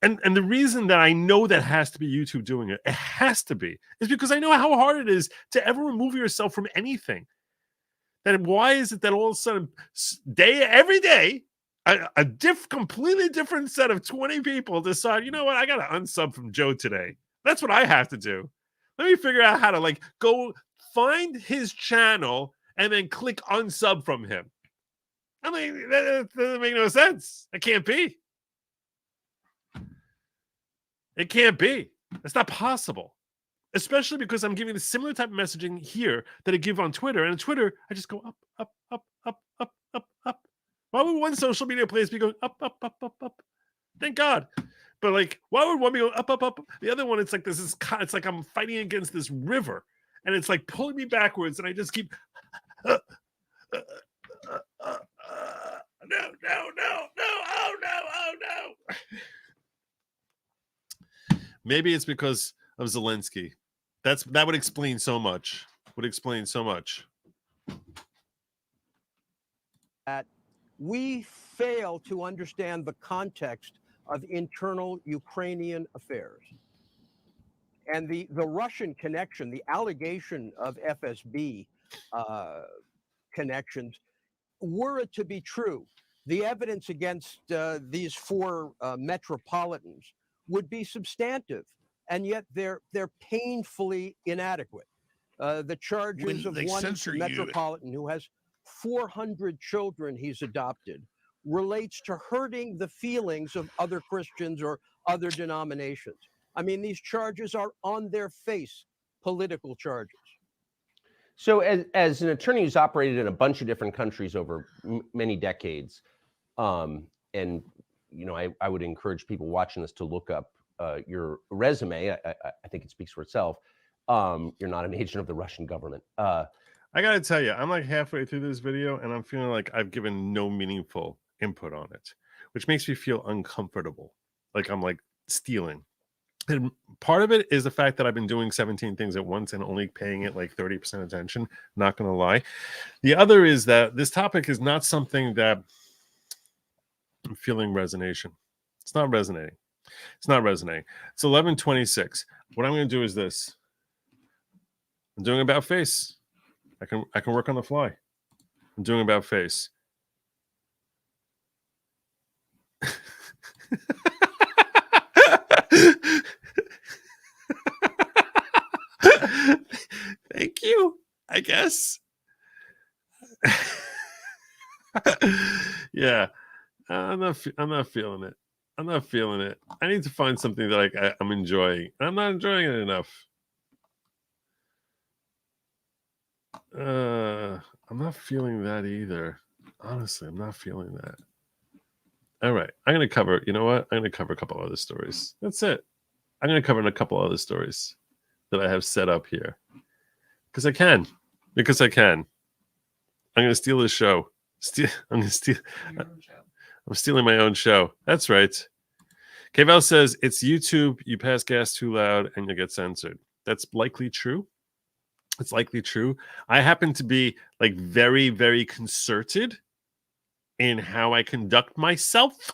And the reason that I know that has to be YouTube doing it has to be, is because I know how hard it is to ever remove yourself from anything. That why is it that all of a sudden, every day, a completely different set of 20 people decide, you know what, I got to unsub from Joe today. That's what I have to do. Let me figure out how to go find his channel and then click unsub from him. I mean, that doesn't make no sense. It can't be. It can't be. It's not possible. Especially because I'm giving the similar type of messaging here that I give on Twitter. And on Twitter, I just go up, up, up, up, up, up, up. Why would one social media place be going up, up, up, up, up? Thank God. But why would one be going up, up, up? The other one, it's like it's like I'm fighting against this river. And it's like pulling me backwards. And I just keep... no, oh no. Maybe it's because of Zelensky. That would explain so much. That we fail to understand the context of internal Ukrainian affairs. And the Russian connection, the allegation of FSB connections, were it to be true, the evidence against these four metropolitans would be substantive, and yet they're painfully inadequate. The charges of one metropolitan who has 400 children he's adopted relates to hurting the feelings of other Christians or other denominations. I mean, these charges are on their face political charges. So as an attorney who's operated in a bunch of different countries over many decades, and I would encourage people watching this to look up your resume. I think it speaks for itself. You're not an agent of the Russian government. I gotta tell you, I'm like halfway through this video and I'm feeling like I've given no meaningful input on it, which makes me feel uncomfortable. Like I'm like stealing. And part of it is the fact that I've been doing 17 things at once and only paying it like 30% attention. Not gonna lie. The other is that this topic is not something that I'm feeling resonation. It's not resonating. It's 11:26. What I'm going to do is this. I'm doing about face. I can work on the fly. I'm doing about face. Thank you, I guess. Yeah. I'm not feeling it. I need to find something that I'm enjoying. I'm not enjoying it enough. I'm not feeling that either. Honestly, I'm not feeling that. All right. I'm going to cover, you know what? I'm going to cover a couple other stories. That's it. I'm going to cover a couple other stories that I have set up here. Because I can. I'm going to steal this show. I'm stealing my own show. That's right. Kavel says, it's YouTube. You pass gas too loud and you get censored. That's likely true. It's likely true. I happen to be like very, very concerted in how I conduct myself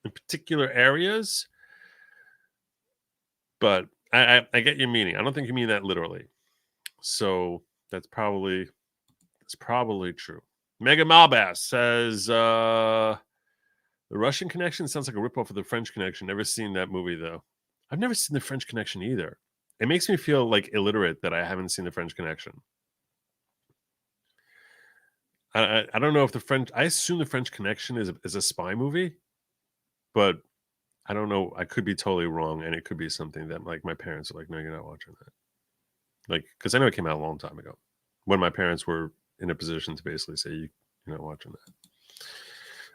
in particular areas. But I get your meaning. I don't think you mean that literally. So that's probably true. Megan Malbass says, The Russian Connection sounds like a ripoff of the French Connection. Never seen that movie, though. I've never seen the French Connection either. It makes me feel like illiterate that I haven't seen the French Connection. I don't know if the French... I assume the French Connection is a spy movie, but I don't know. I could be totally wrong, and it could be something that like my parents are like, no, you're not watching that. Like, because I know it came out a long time ago when my parents were in a position to basically say, you're not watching that.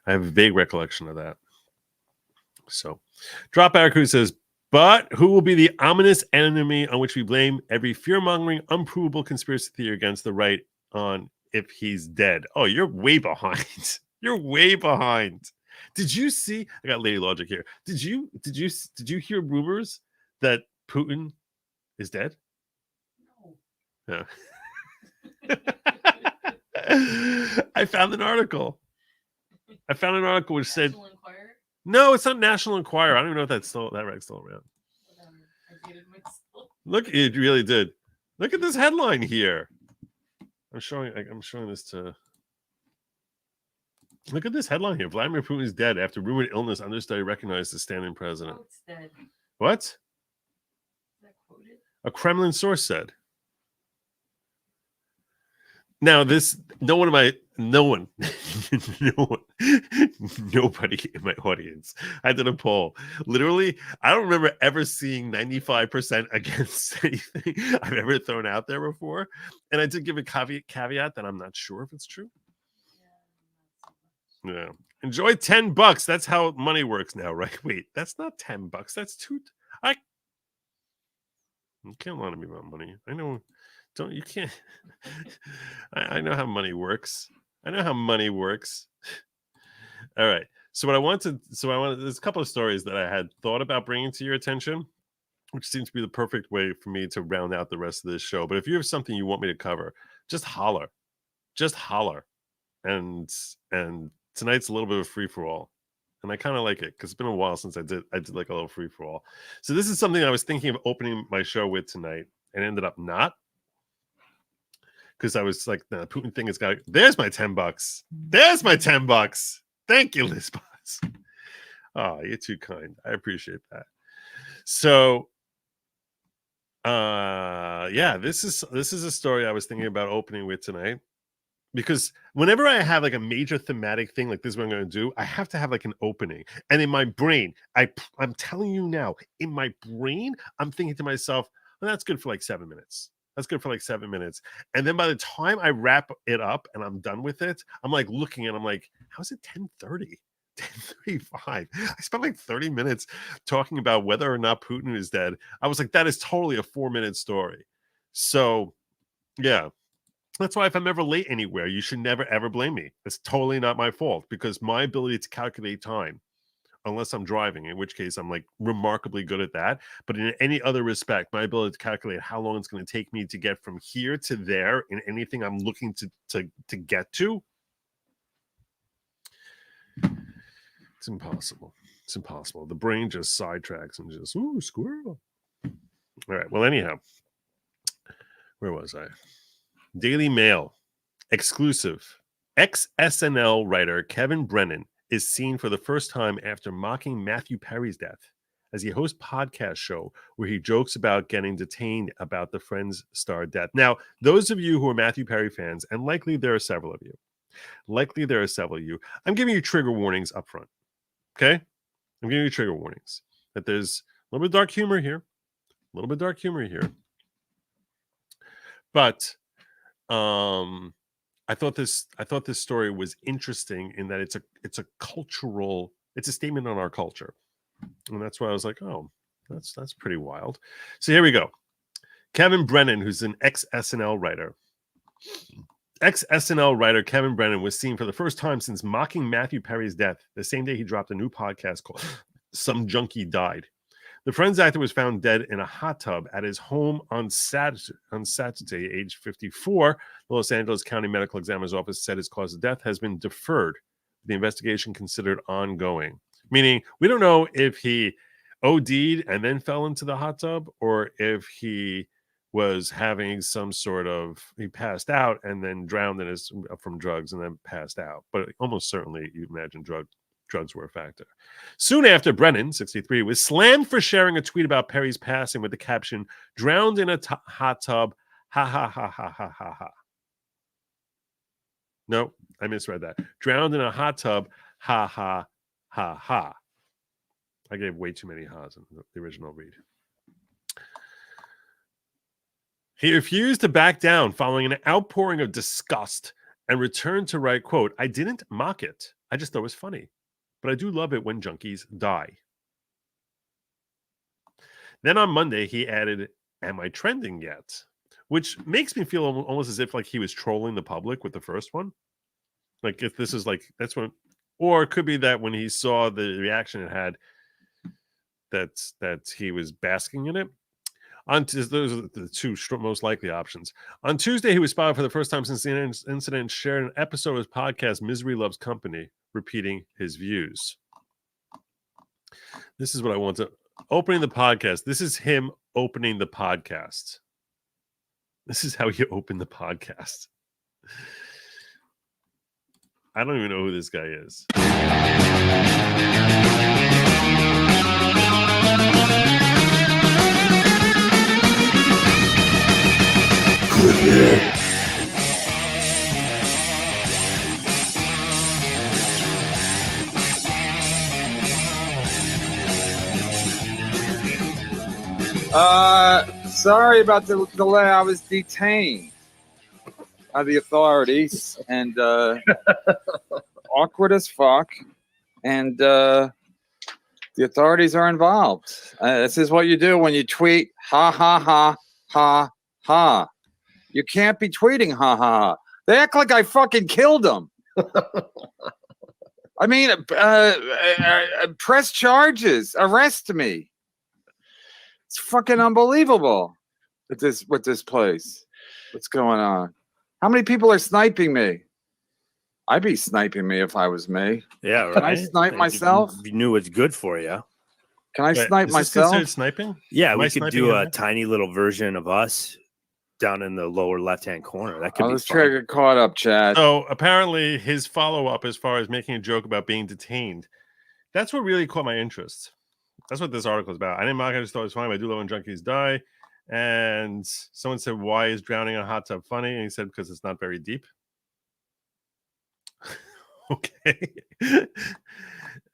I have a vague recollection of that. So, Drop Barracuda says, but who will be the ominous enemy on which we blame every fear-mongering, unprovable conspiracy theory against the right on if he's dead? Oh, you're way behind. You're way behind. Did you see? I got Lady Logic here. Did you hear rumors that Putin is dead? No. I found an article. Which said, "No, it's not National Enquirer. I don't even know if that rag's still around." Look, it really did. Look at this headline here. I'm showing this to. Look at this headline here. Vladimir Putin is dead after rumored illness. Understudy recognized as standing president. Oh, it's dead. What? Is that quoted? A Kremlin source said. Now, nobody in my audience. I did a poll. Literally, I don't remember ever seeing 95% against anything I've ever thrown out there before. And I did give a caveat that I'm not sure if it's true. Yeah. Enjoy $10. That's how money works now, right? Wait, that's not $10. That's $2. You can't lie to me about money. I know. You can't. I know how money works. All right. So there's a couple of stories that I had thought about bringing to your attention, which seems to be the perfect way for me to round out the rest of this show. But if you have something you want me to cover, just holler. And tonight's a little bit of free for all. And I kind of like it because it's been a while since I did like a little free for all. So this is something I was thinking of opening my show with tonight and ended up not. Because I was like, the Putin thing has got. There's my $10. There's my $10. Thank you, Liz Boss. Oh, you're too kind. I appreciate that. So, yeah, this is a story I was thinking about opening with tonight. Because whenever I have like a major thematic thing like this, what I'm going to do, I have to have like an opening. And in my brain, I'm telling you now, in my brain, I'm thinking to myself, well, that's good for like 7 minutes. And then by the time I wrap it up and I'm done with it, I'm like looking and I'm like, how's it 10:30? 10:35. I spent like 30 minutes talking about whether or not Putin is dead. I was like, that is totally a 4-minute story. So, yeah. That's why if I'm ever late anywhere, you should never, ever blame me. It's totally not my fault because my ability to calculate time, unless I'm driving, in which case I'm like remarkably good at that. But in any other respect, my ability to calculate how long it's going to take me to get from here to there in anything I'm looking to get to, it's impossible. It's impossible. The brain just sidetracks and just, ooh, squirrel. All right. Well, anyhow, where was I? Daily Mail exclusive. Ex-SNL writer Kevin Brennan is seen for the first time after mocking Matthew Perry's death as he hosts a podcast show where he jokes about getting detained about the Friends star death. Now, those of you who are Matthew Perry fans, and likely there are several of you, I'm giving you trigger warnings up front. Okay? I'm giving you trigger warnings that there's a little bit of dark humor here. But I thought this story was interesting in that it's a cultural, it's a statement on our culture. And that's why I was like, oh, that's pretty wild. So here we go. Kevin Brennan, who's an ex-SNL writer. Ex-SNL writer Kevin Brennan was seen for the first time since mocking Matthew Perry's death the same day he dropped a new podcast called Some Junkie Died. The Friends actor was found dead in a hot tub at his home on Saturday, age 54. The Los Angeles County Medical Examiner's Office said his cause of death has been deferred. The investigation considered ongoing. Meaning, we don't know if he OD'd and then fell into the hot tub or if he was having some sort of, he passed out and then drowned from drugs and then passed out. But almost certainly, you imagine drug drugs were a factor. Soon after, Brennan, 63, was slammed for sharing a tweet about Perry's passing with the caption, "Drowned in a hot tub, ha ha ha ha ha ha ha." No, I misread that. "Drowned in a hot tub, ha ha ha ha." I gave way too many ha's in the original read. He refused to back down following an outpouring of disgust and returned to write, quote, "I didn't mock it. I just thought it was funny. But I do love it when junkies die." Then on Monday, he added, "Am I trending yet?" Which makes me feel almost as if like he was trolling the public with the first one. Like if this is like, that's when, or it could be that when he saw the reaction it had, that he was basking in it. Those are the two most likely options. On Tuesday, he was spotted for the first time since the incident, shared an episode of his podcast, Misery Loves Company, repeating his views. This is what I want to... Opening the podcast. This is him opening the podcast. This is how you open the podcast. I don't even know who this guy is. Sorry about the delay. I was detained by the authorities and awkward as fuck. And the authorities are involved. This is what you do when you tweet ha ha ha ha ha. You can't be tweeting ha ha ha. They act like I fucking killed them. I mean, press charges, arrest me. It's fucking unbelievable with this place. What's going on? How many people are sniping me? I'd be sniping me if I was me. Yeah, right. Can I snipe myself? You knew it's good for you. Can I snipe myself? Considered sniping? Yeah, we could do a tiny little version of us down in the lower left-hand corner. That could be let's try to get caught up, Chad. So apparently his follow-up as far as making a joke about being detained, that's what really caught my interest. That's what this article is about. I didn't mock it, I just thought it was funny, but I do love when junkies die. And someone said, "Why is drowning in a hot tub funny?" And he said, "Because it's not very deep." Okay.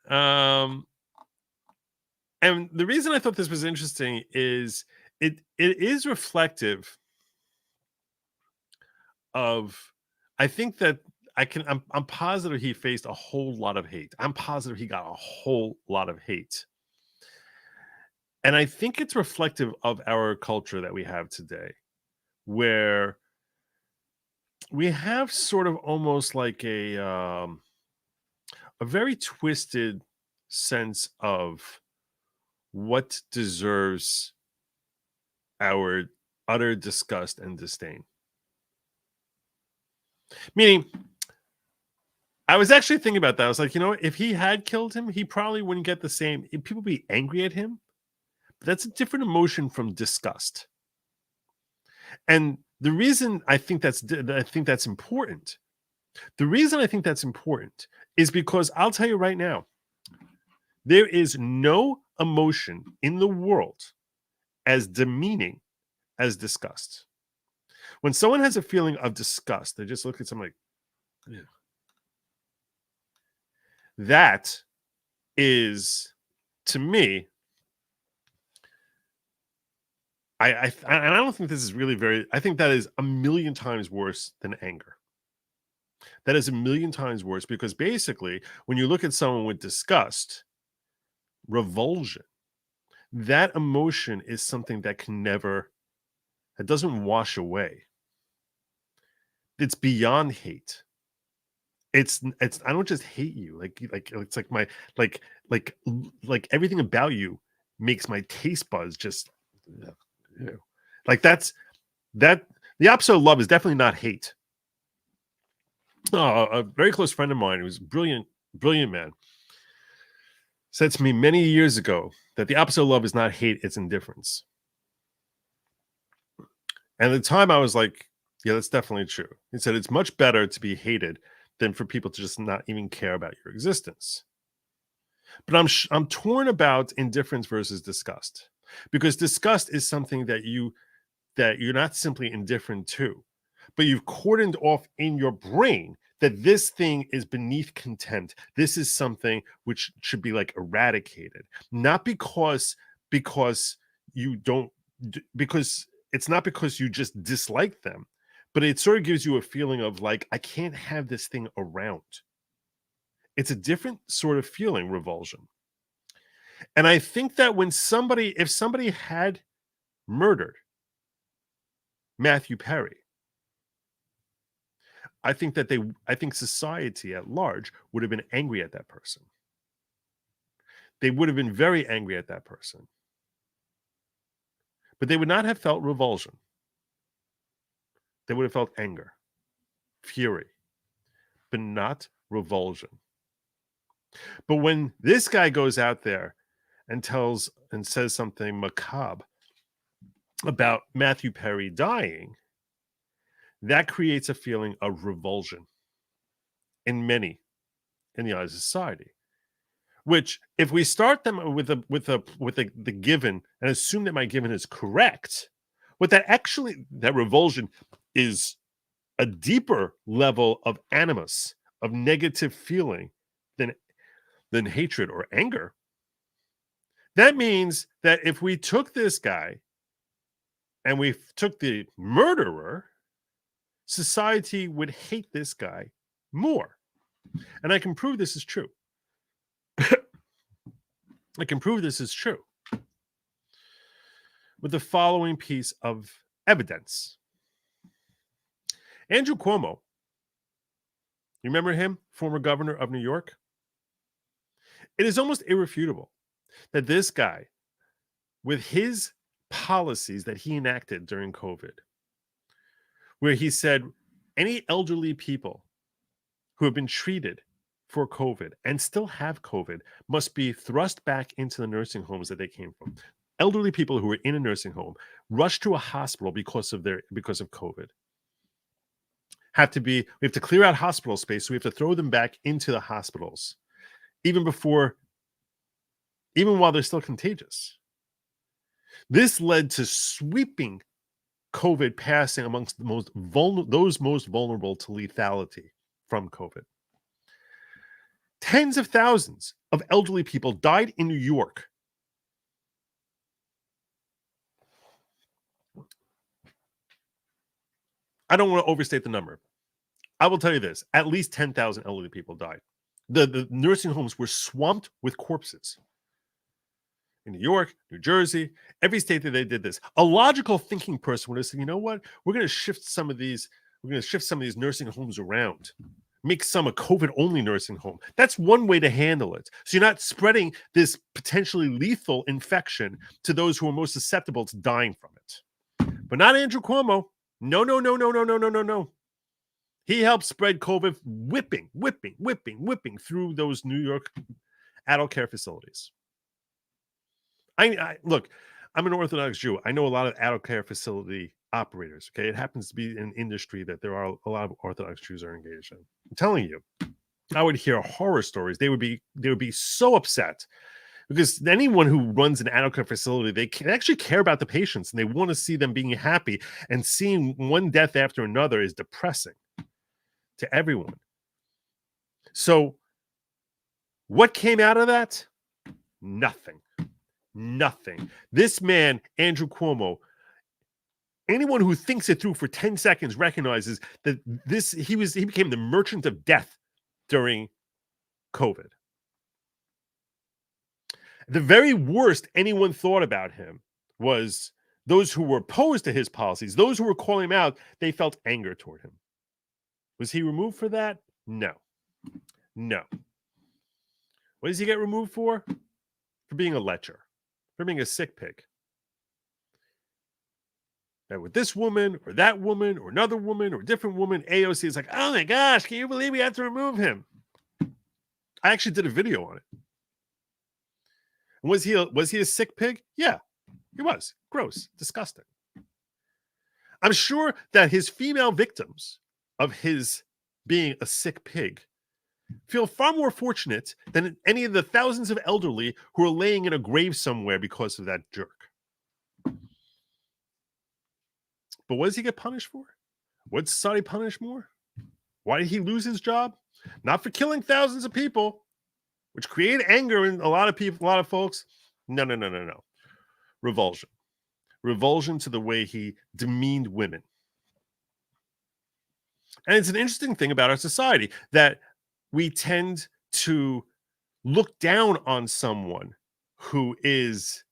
And the reason I thought this was interesting is it is reflective of, I think that I'm positive he faced a whole lot of hate. I'm positive he got a whole lot of hate. And I think it's reflective of our culture that we have today, where we have sort of almost like a very twisted sense of what deserves our utter disgust and disdain. Meaning, I was actually thinking about that. I was like, if he had killed him, he probably wouldn't get the same. People would be angry at him. But that's a different emotion from disgust. And the reason I think that's important, is because I'll tell you right now, there is no emotion in the world as demeaning as disgust. When someone has a feeling of disgust, they just look at something like, yeah. That is, to me, I don't think this is really I think that is a million times worse than anger. That is a million times worse, because basically when you look at someone with disgust, revulsion, that emotion is something that it doesn't wash away. It's beyond hate. It's I don't just hate you. Like it's like my like everything about you makes my taste buds just like that. The opposite of love is definitely not hate. A very close friend of mine, who was brilliant man, said to me many years ago that the opposite of love is not hate, it's indifference. And at the time I was like, yeah, that's definitely true. He said it's much better to be hated than for people to just not even care about your existence. But I'm torn about indifference versus disgust, because disgust is something that you're not simply indifferent to, but you've cordoned off in your brain that this thing is beneath contempt. This is something which should be like eradicated, not because you don't, because it's not because you just dislike them, but it sort of gives you a feeling of like, I can't have this thing around. It's a different sort of feeling, revulsion. And I think that if somebody had murdered Matthew Perry, I think society at large would have been angry at that person. They would have been very angry at that person. But they would not have felt revulsion. They would have felt anger, fury, but not revulsion. But when this guy goes out there and says something macabre about Matthew Perry dying, that creates a feeling of revulsion in many in the eyes of society. Which, if we start them with the given and assume that my given is correct, that revulsion is a deeper level of animus, of negative feeling than hatred or anger. That means that if we took this guy and we took the murderer, society would hate this guy more. And I can prove this is true. I can prove this is true with the following piece of evidence. Andrew Cuomo, you remember him, former governor of New York? It is almost irrefutable that this guy, with his policies that he enacted during COVID, where he said any elderly people who have been treated for COVID and still have COVID must be thrust back into the nursing homes that they came from. Elderly people who are in a nursing home rushed to a hospital because of COVID. We have to clear out hospital space, so we have to throw them back into the hospitals, even while they're still contagious. This led to sweeping COVID passing amongst those most vulnerable to lethality from COVID. Tens of thousands of elderly people died in New York. I don't want to overstate the number. I will tell you this: at least 10,000 elderly people died. The nursing homes were swamped with corpses. In New York, New Jersey, every state that they did this. A logical thinking person would have said, you know what? We're going to shift some of these nursing homes around. Make some a COVID-only nursing home. That's one way to handle it. So you're not spreading this potentially lethal infection to those who are most susceptible to dying from it. But not Andrew Cuomo. No. He helped spread COVID, whipping through those New York adult care facilities. Look, I'm an Orthodox Jew. I know a lot of adult care facility operators. Okay, it happens to be an industry that there are a lot of Orthodox Jews are engaged in. I'm telling you, I would hear horror stories. They would be so upset because anyone who runs an adult care facility, they actually care about the patients and they want to see them being happy. And seeing one death after another is depressing to everyone. So, what came out of that? Nothing. This man, Andrew Cuomo, anyone who thinks it through for 10 seconds recognizes that he became the merchant of death during COVID. The very worst anyone thought about him was those who were opposed to his policies, those who were calling him out, they felt anger toward him. Was he removed for that? No. What does he get removed for? For being a lecher. For being a sick pig. And with this woman or that woman or another woman or a different woman, AOC is like, oh my gosh, can you believe we had to remove him? I actually did a video on it. And was he a sick pig? Yeah, he was. Gross, disgusting. I'm sure that his female victims of his being a sick pig feel far more fortunate than any of the thousands of elderly who are laying in a grave somewhere because of that jerk. But what does he get punished for? What did society punish more? Why did he lose his job? Not for killing thousands of people, which created anger in a lot of people, a lot of folks. No. Revulsion. Revulsion to the way he demeaned women. And it's an interesting thing about our society that we tend to look down on someone who is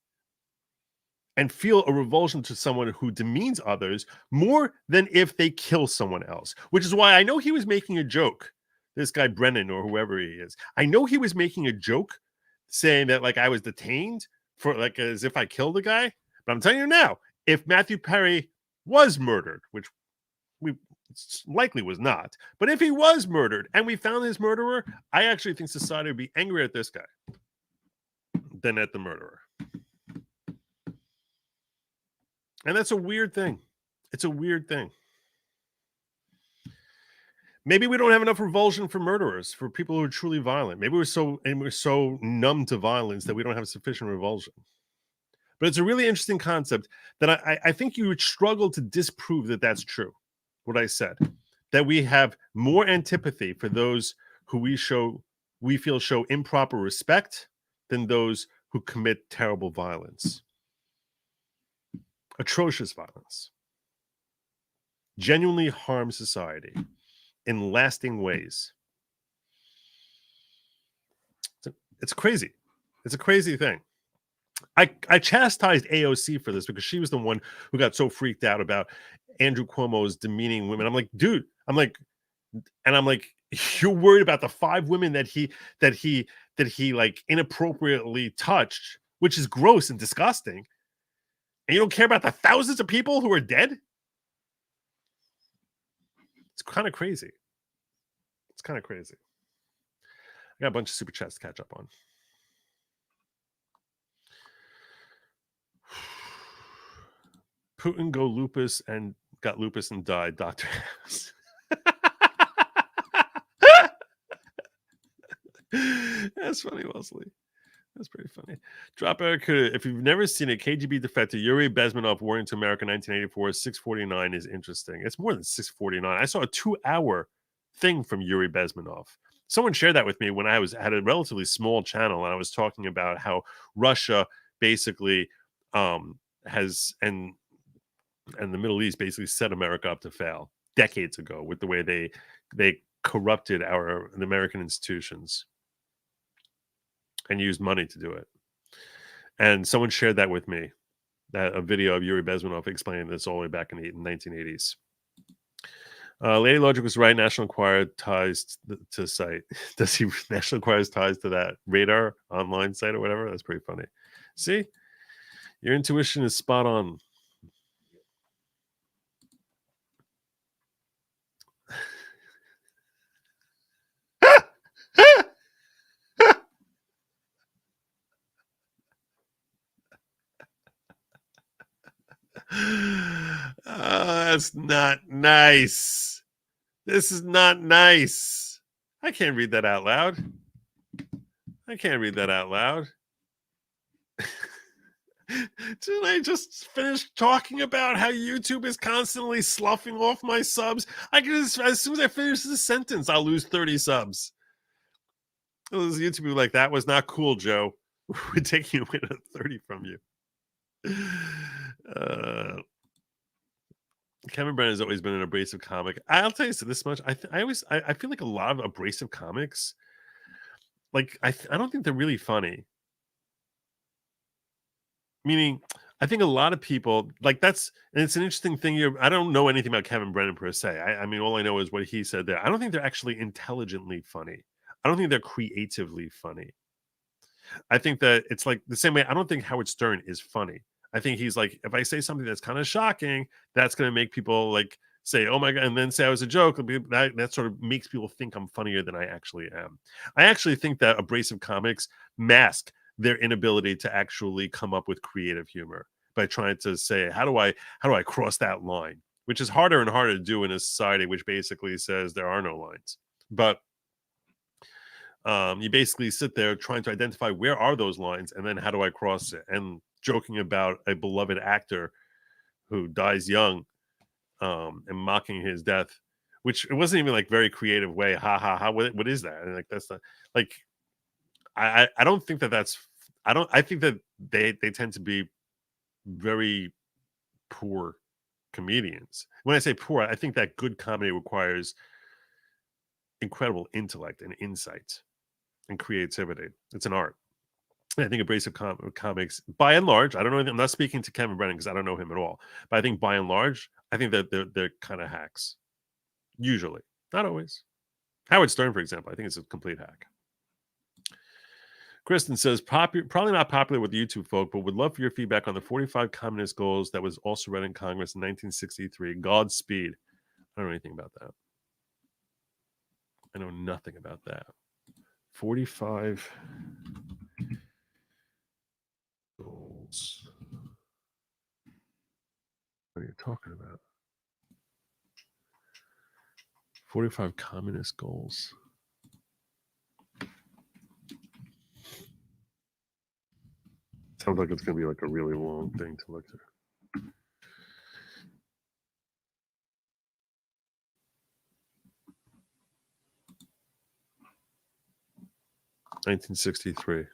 and feel a revulsion to someone who demeans others more than if they kill someone else, which is why I know he was making a joke. This guy, Brennan, or whoever he is, I know he was making a joke saying that like I was detained for like as if I killed the guy. But I'm telling you now, if Matthew Perry was murdered, which we likely was not, but if he was murdered and we found his murderer, I actually think society would be angrier at this guy than at the murderer. And that's a weird thing. It's a weird thing. Maybe we don't have enough revulsion for murderers, for people who are truly violent. Maybe we're so numb to violence that we don't have sufficient revulsion. But it's a really interesting concept that I think you would struggle to disprove that that's true. What I said, that we have more antipathy for those who we feel show improper respect than those who commit terrible violence. Atrocious violence. Genuinely harm society in lasting ways. It's crazy. It's a crazy thing. I chastised AOC for this because she was the one who got so freaked out about Andrew Cuomo's demeaning women. I'm like, dude, you're worried about the 5 women that he like inappropriately touched, which is gross and disgusting. And you don't care about the thousands of people who are dead? It's kind of crazy. It's kind of crazy. I got a bunch of super chats to catch up on. Putin got lupus and died, Dr. House. That's funny, Wesley. That's pretty funny. Drop Erica. If you've never seen it, KGB defector Yuri Bezmenov warring to America 1984, 649 is interesting. It's more than 649. I saw a 2-hour thing from Yuri Bezmenov. Someone shared that with me when I had a relatively small channel, and I was talking about how Russia basically has and the Middle East basically set America up to fail decades ago with the way they corrupted the American institutions and used money to do it. And someone shared that with me, a video of Yuri Bezmenov explaining this all the way back in the 1980s. Lady Logic was right. National Enquirer ties to site. Does he National Enquirer's ties to that radar online site or whatever? That's pretty funny. See, your intuition is spot on. That's not nice. This is not nice. I can't read that out loud. I can't read that out loud. Didn't I just finish talking about how YouTube is constantly sloughing off my subs? I can just, as soon as I finish this sentence, I'll lose 30 subs. Those YouTube people like, that was not cool, Joe. We're taking away the 30 from you. Kevin Brennan has always been an abrasive comic. I'll tell you this much. I feel like a lot of abrasive comics, like I don't think they're really funny. Meaning, I think a lot of people like and it's an interesting thing. I don't know anything about Kevin Brennan per se. I mean, all I know is what he said there. I don't think they're actually intelligently funny. I don't think they're creatively funny. I think that it's like the same way. I don't think Howard Stern is funny. I think he's like, if I say something that's kind of shocking, that's going to make people like say, oh my God, and then say I was a joke. That sort of makes people think I'm funnier than I actually am. I actually think that abrasive comics mask their inability to actually come up with creative humor by trying to say, how do I cross that line? Which is harder and harder to do in a society which basically says there are no lines. But You basically sit there trying to identify where are those lines, and then how do I cross it? And joking about a beloved actor who dies young, and mocking his death, which it wasn't even like very creative way. Ha ha ha! What is that? And like that's not like I don't think that's I think that they tend to be very poor comedians. When I say poor, I think that good comedy requires incredible intellect and insight and creativity. It's an art. And I think abrasive comics, by and large, I don't know. I'm not speaking to Kevin Brennan because I don't know him at all. But I think by and large, I think that they're kind of hacks. Usually, not always. Howard Stern, for example, I think it's a complete hack. Kristen says, probably not popular with YouTube folk, but would love for your feedback on the 45 communist goals that was also read in Congress in 1963. Godspeed. I don't know anything about that. I know nothing about that. 45 goals. What are you talking about? 45 communist goals. Sounds like it's going to be like a really long thing to look through. (1963).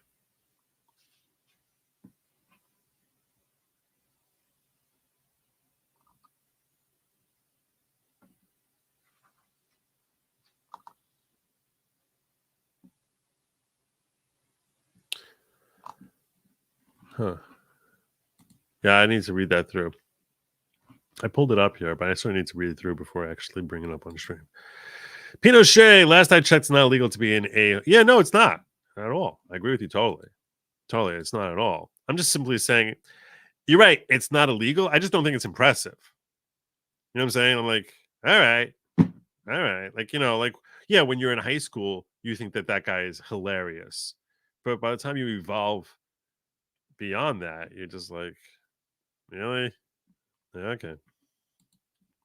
Huh. Yeah, I need to read that through. I pulled it up here, but I still need to read it through before I actually bring it up on stream. Pinochet, last I checked, it's not illegal to be in a... Yeah, no, it's not at all. I agree with you totally. Totally, it's not at all. I'm just simply saying, you're right, it's not illegal. I just don't think it's impressive. You know what I'm saying? I'm like, all right. Like, like, yeah, when you're in high school, you think that that guy is hilarious. But by the time you evolve beyond that, you're just like, really? Yeah, okay.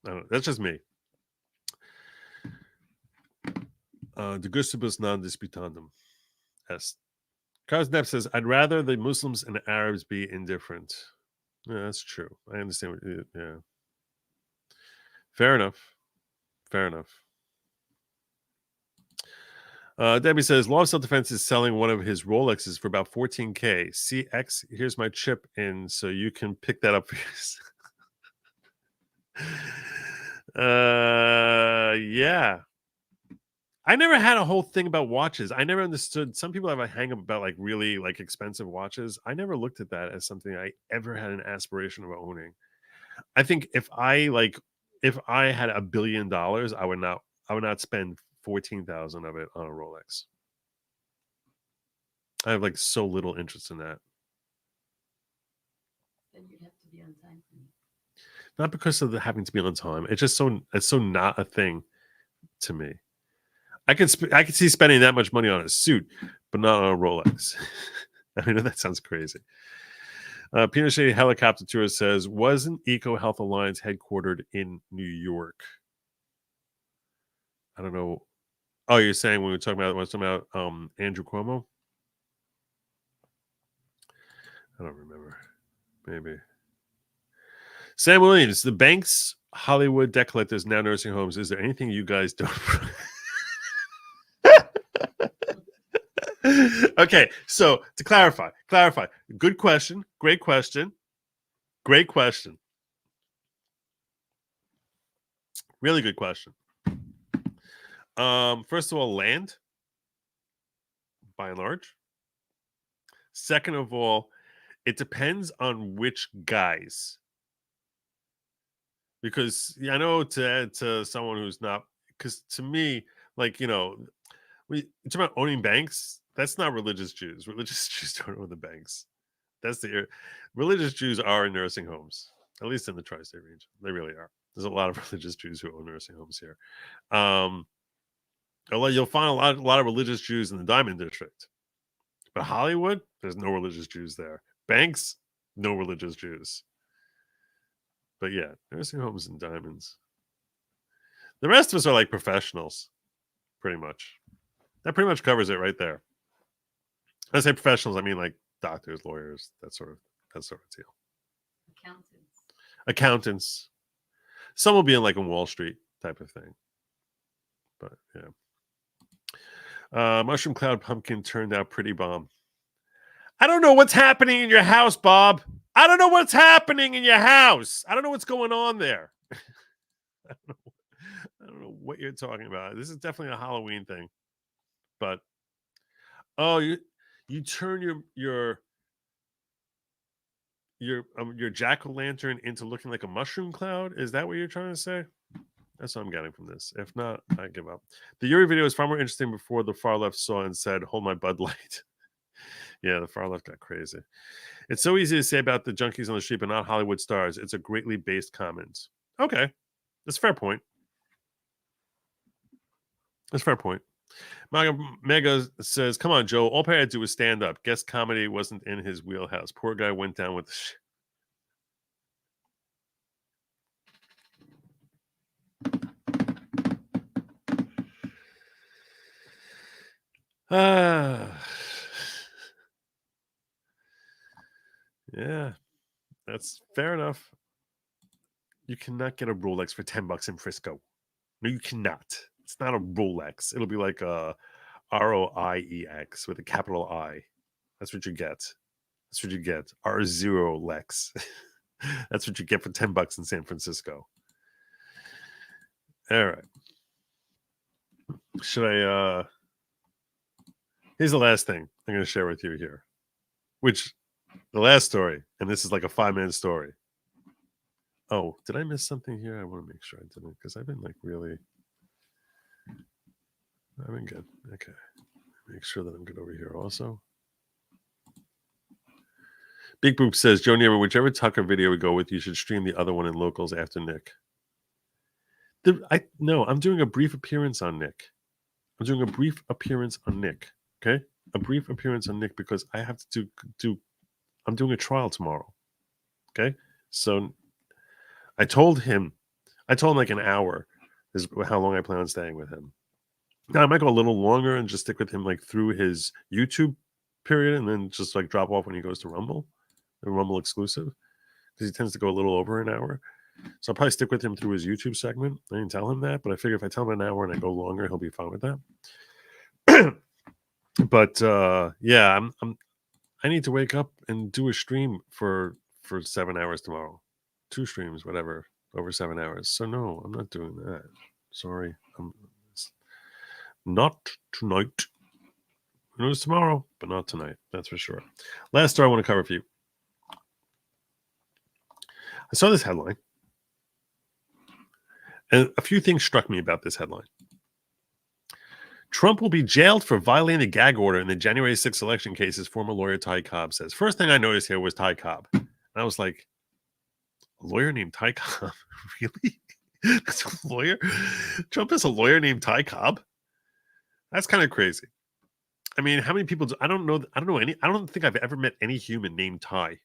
I don't know. That's just me. De gustibus non disputandum est. Kaznep says, I'd rather the Muslims and the Arabs be indifferent. Yeah, that's true. I understand. Yeah. Fair enough. Fair enough. Debbie says, Law of Self-Defense is selling one of his Rolexes for about $14K. CX, here's my chip in so you can pick that up for yourself. Yeah. I never had a whole thing about watches. I never understood. Some people have a hang up about like really like expensive watches. I never looked at that as something I ever had an aspiration of owning. I think if I had $1 billion, I would not spend 14,000 of it on a Rolex. I have like so little interest in that. Then you'd have to be on time for me. Not because of the having to be on time. It's just it's so not a thing to me. I could see spending that much money on a suit, but not on a Rolex. I know that sounds crazy. Pinochet Helicopter Tour says, wasn't Eco Health Alliance headquartered in New York? I don't know. Oh, you're saying when we were talking about Andrew Cuomo? I don't remember. Maybe. Sam Williams, the banks, Hollywood, debt collectors, now nursing homes. Is there anything you guys don't... Okay, so to clarify. Good question. Great question. Really good question. First of all, land, by and large. Second of all, it depends on which guys. Because I know to someone who's not, because to me, like, we talk about owning banks. That's not religious Jews. Religious Jews don't own the banks. Religious Jews are in nursing homes, at least in the tri-state region. They really are. There's a lot of religious Jews who own nursing homes here. You'll find a lot of religious Jews in the Diamond District, but Hollywood, there's no religious Jews there. Banks, no religious Jews. But yeah, nursing homes and diamonds. The rest of us are like professionals, pretty much. That pretty much covers it right there. When I say professionals, I mean like doctors, lawyers, that sort of deal. Accountants. Some will be in like a Wall Street type of thing. But yeah. Mushroom Cloud Pumpkin turned out pretty bomb. I don't know what's happening in your house, Bob. I don't know what's happening in your house. I don't know what's going on there. I don't know what you're talking about. This is definitely a Halloween thing. But you turn your jack-o'-lantern into looking like a mushroom cloud? Is that what you're trying to say? That's what I'm getting from this. If not, I give up. The Yuri video is far more interesting before the far left saw and said, hold my Bud Light. Yeah, the far left got crazy. It's so easy to say about the junkies on the street, but not Hollywood stars. It's a greatly based comment. Okay. That's a fair point. That's a fair point. Mega says, come on, Joe. All Perry had to do was stand up. Guess comedy wasn't in his wheelhouse. Poor guy went down with the shit. Yeah, that's fair enough. You cannot get a Rolex for $10 in Frisco. No, you cannot. It's not a Rolex. It'll be like a ROIEX with a capital I. That's what you get. That's what you get. R0 Lex. That's what you get for $10 in San Francisco. All right. Should I here's the last thing I'm going to share with you here. Which the last story, and this is like a 5-minute story. Oh, did I miss something here? I want to make sure I didn't, because I've been like really I've been good. Okay. Make sure that I'm good over here also. Big Boop says, Joe Neighbor, whichever Tucker video we go with, you should stream the other one in locals after Nick. I'm doing a brief appearance on Nick. I'm doing a brief appearance on Nick. Okay? A brief appearance on Nick because I have to do I'm doing a trial tomorrow. Okay? So I told him like an hour is how long I plan on staying with him. Now I might go a little longer and just stick with him like through his YouTube period and then just like drop off when he goes to Rumble, the Rumble exclusive, because he tends to go a little over an hour. So I'll probably stick with him through his YouTube segment. I didn't tell him that, but I figure if I tell him an hour and I go longer, he'll be fine with that. But yeah, I need to wake up and do a stream for 7 hours tomorrow. 2 streams, whatever, over 7 hours. So no, I'm not doing that. Sorry. Not tonight. It was tomorrow, but not tonight. That's for sure. Last story I want to cover for you. I saw this headline. And a few things struck me about this headline. Trump will be jailed for violating the gag order in the January 6th election cases, former lawyer Ty Cobb says. First thing I noticed here was Ty Cobb. And I was like, a lawyer named Ty Cobb? Really? That's a lawyer? Trump is a lawyer named Ty Cobb? That's kind of crazy. I mean, how many people I don't know any. I don't think I've ever met any human named Ty.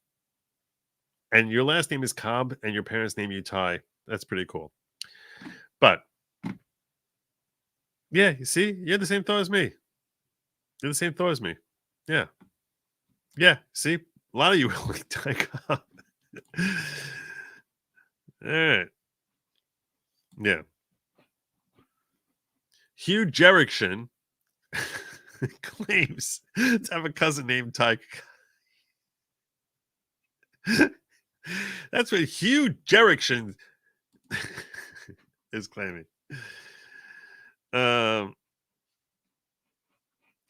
And your last name is Cobb and your parents name you Ty. That's pretty cool. But yeah, you see, you had the same thought as me. You're the same thought as me. Yeah. Yeah, see, a lot of you are like Ty Cobb. All right. Yeah. Hugh Jerrickson claims to have a cousin named Ty. That's what Hugh Jerrickson is claiming. I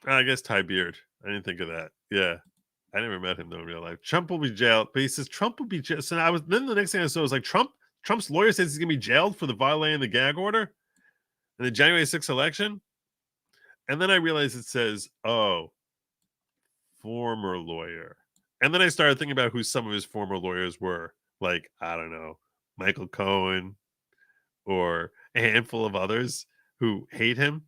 guess Ty Beard. I didn't think of that. Yeah. I never met him though in real life. Trump will be jailed, but he says Trump will be jailed. So then the next thing I saw was like Trump's lawyer says he's gonna be jailed for the violating the gag order in the January 6th election. And then I realized it says, oh, former lawyer. And then I started thinking about who some of his former lawyers were. Like, I don't know, Michael Cohen or a handful of others who hate him.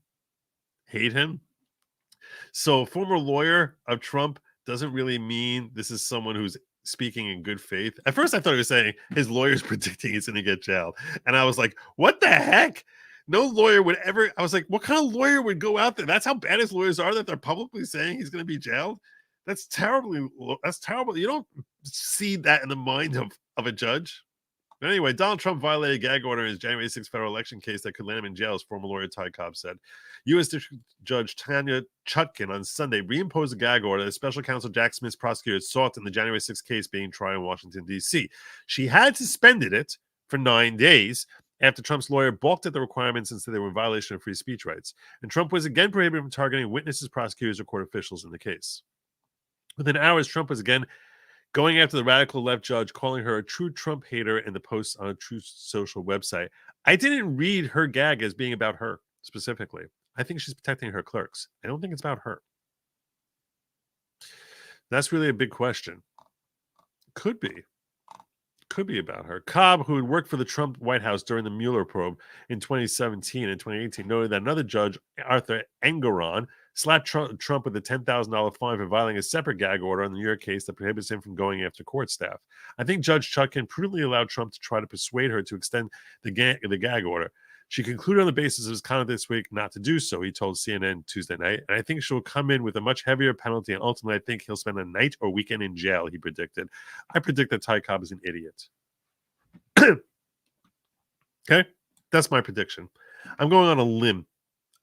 So former lawyer of Trump doesn't really mean this is someone who's speaking in good faith. At first I thought he was saying his lawyer's predicting he's going to get jailed. And I was like, what the heck? No lawyer would ever. I was like, what kind of lawyer would go out there? That's how bad his lawyers are that they're publicly saying he's going to be jailed. That's terribly. That's terrible. You don't see that in the mind of a judge. But anyway, Donald Trump violated a gag order in his January 6th federal election case that could land him in jail, as former lawyer Ty Cobb said. U.S. District Judge Tanya Chutkin on Sunday reimposed a gag order that special counsel Jack Smith's prosecutors sought in the January 6th case being tried in Washington, D.C. She had suspended it for 9 days after Trump's lawyer balked at the requirements and said they were in violation of free speech rights. And Trump was again prohibited from targeting witnesses, prosecutors, or court officials in the case. Within hours, Trump was again going after the radical left judge, calling her a true Trump hater in the post on a Truth Social website. I didn't read her gag as being about her specifically. I think she's protecting her clerks. I don't think it's about her. That's really a big question. Could be. Could be about her. Cobb, who had worked for the Trump White House during the Mueller probe in 2017 and 2018, noted that another judge, Arthur Engoron, slapped Trump with a $10,000 fine for violating a separate gag order on the New York case that prohibits him from going after court staff. I think Judge Chutkin prudently allowed Trump to try to persuade her to extend the gag order. She concluded on the basis of his conduct this week not to do so, he told CNN Tuesday night. And I think she'll come in with a much heavier penalty, and ultimately I think he'll spend a night or weekend in jail, he predicted. I predict that Ty Cobb is an idiot. Okay? That's my prediction. I'm going on a limb.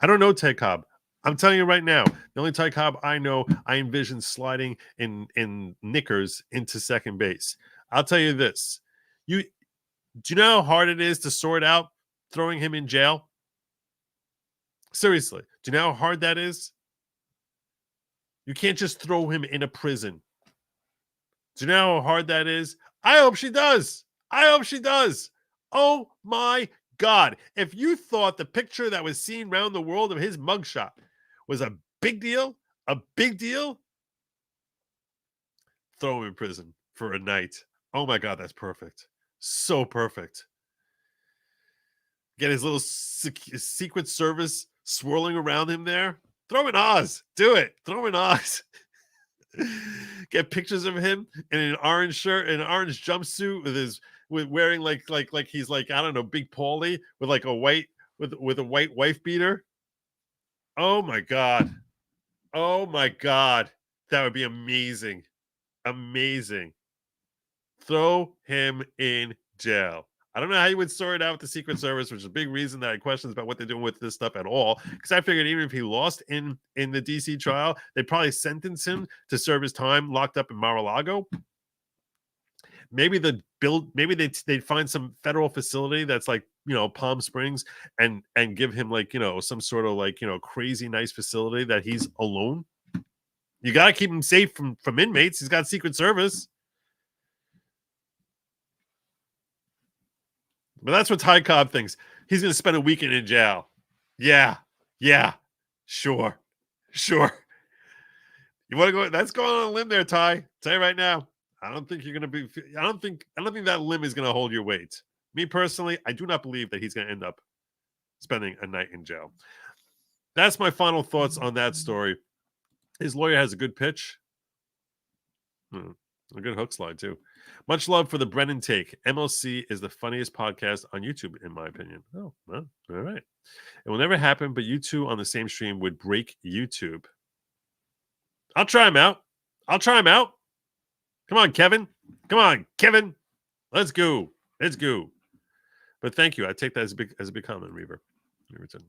I don't know Ty Cobb. I'm telling you right now, the only Ty Cobb I know, I envision sliding in knickers into second base. I'll tell you this. Do you know how hard it is to sort out throwing him in jail? Seriously. Do you know how hard that is? You can't just throw him in a prison. Do you know how hard that is? I hope she does. I hope she does. Oh my God. If you thought the picture that was seen around the world of his mugshot was a big deal, throw him in prison for a night. Oh my God, that's perfect. So perfect. Get his little Secret Service swirling around him there. Throw in Oz. Do it. Throw in Oz. Get pictures of him in an orange shirt, an orange jumpsuit with wearing like he's like, I don't know, Big Paulie with like a white with a white wife beater. Oh my God. Oh my God. That would be amazing. Amazing. Throw him in jail. I don't know how you would sort it out with the Secret Service, which is a big reason that I had questions about what they're doing with this stuff at all. Because I figured even if he lost in the DC trial, they'd probably sentence him to serve his time locked up in Mar-a-Lago. Maybe they'd find some federal facility that's like, you know, Palm Springs and give him like, you know, some sort of like, you know, crazy nice facility that he's alone. You got to keep him safe from inmates. He's got Secret Service. But that's what Ty Cobb thinks. He's going to spend a weekend in jail. Yeah. Sure. You want to go? That's going on a limb there, Ty. I'll tell you right now. I don't think you're going to be. I don't think that limb is going to hold your weight. Me personally, I do not believe that he's going to end up spending a night in jail. That's my final thoughts on that story. His lawyer has a good pitch. A good hook slide, too. Much love for the Brennan Take. MLC is the funniest podcast on YouTube, in my opinion. Oh, well, all right. It will never happen, but you two on the same stream would break YouTube. I'll try him out. Come on, Kevin. Let's go. But thank you. I take that as a big comment, Reaverton.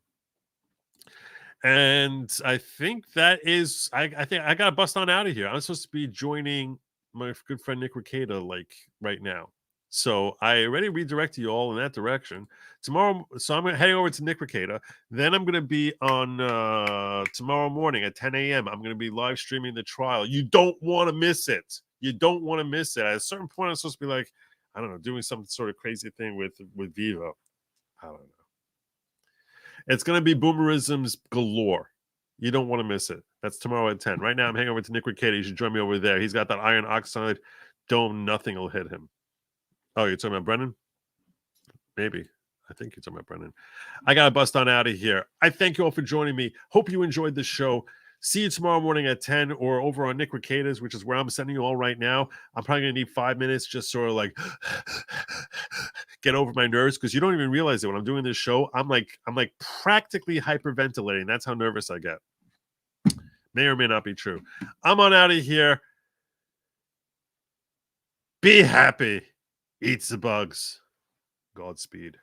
And I think that is. I think I gotta bust on out of here. I'm supposed to be joining my good friend Nick Ricada like right now. So I already redirected you all in that direction. Tomorrow, so I'm heading over to Nick Ricada. Then I'm going to be on tomorrow morning at 10 a.m. I'm going to be live streaming the trial. You don't want to miss it. At a certain point, I'm supposed to be like, I don't know, doing some sort of crazy thing with Vivo. I don't know. It's going to be boomerisms galore. You don't want to miss it. That's tomorrow at 10. Right now, I'm heading over to Nick Ricada. You should join me over there. He's got that iron oxide dome. Nothing will hit him. Oh, you're talking about Brennan? Maybe. I think you're talking about Brennan. I got to bust on out of here. I thank you all for joining me. Hope you enjoyed the show. See you tomorrow morning at 10 or over on Nick Ricada's, which is where I'm sending you all right now. I'm probably going to need 5 minutes just sort of like get over my nerves because you don't even realize it. When I'm doing this show, I'm like practically hyperventilating. That's how nervous I get. May or may not be true. I'm on out of here. Be happy. Eat the bugs. Godspeed.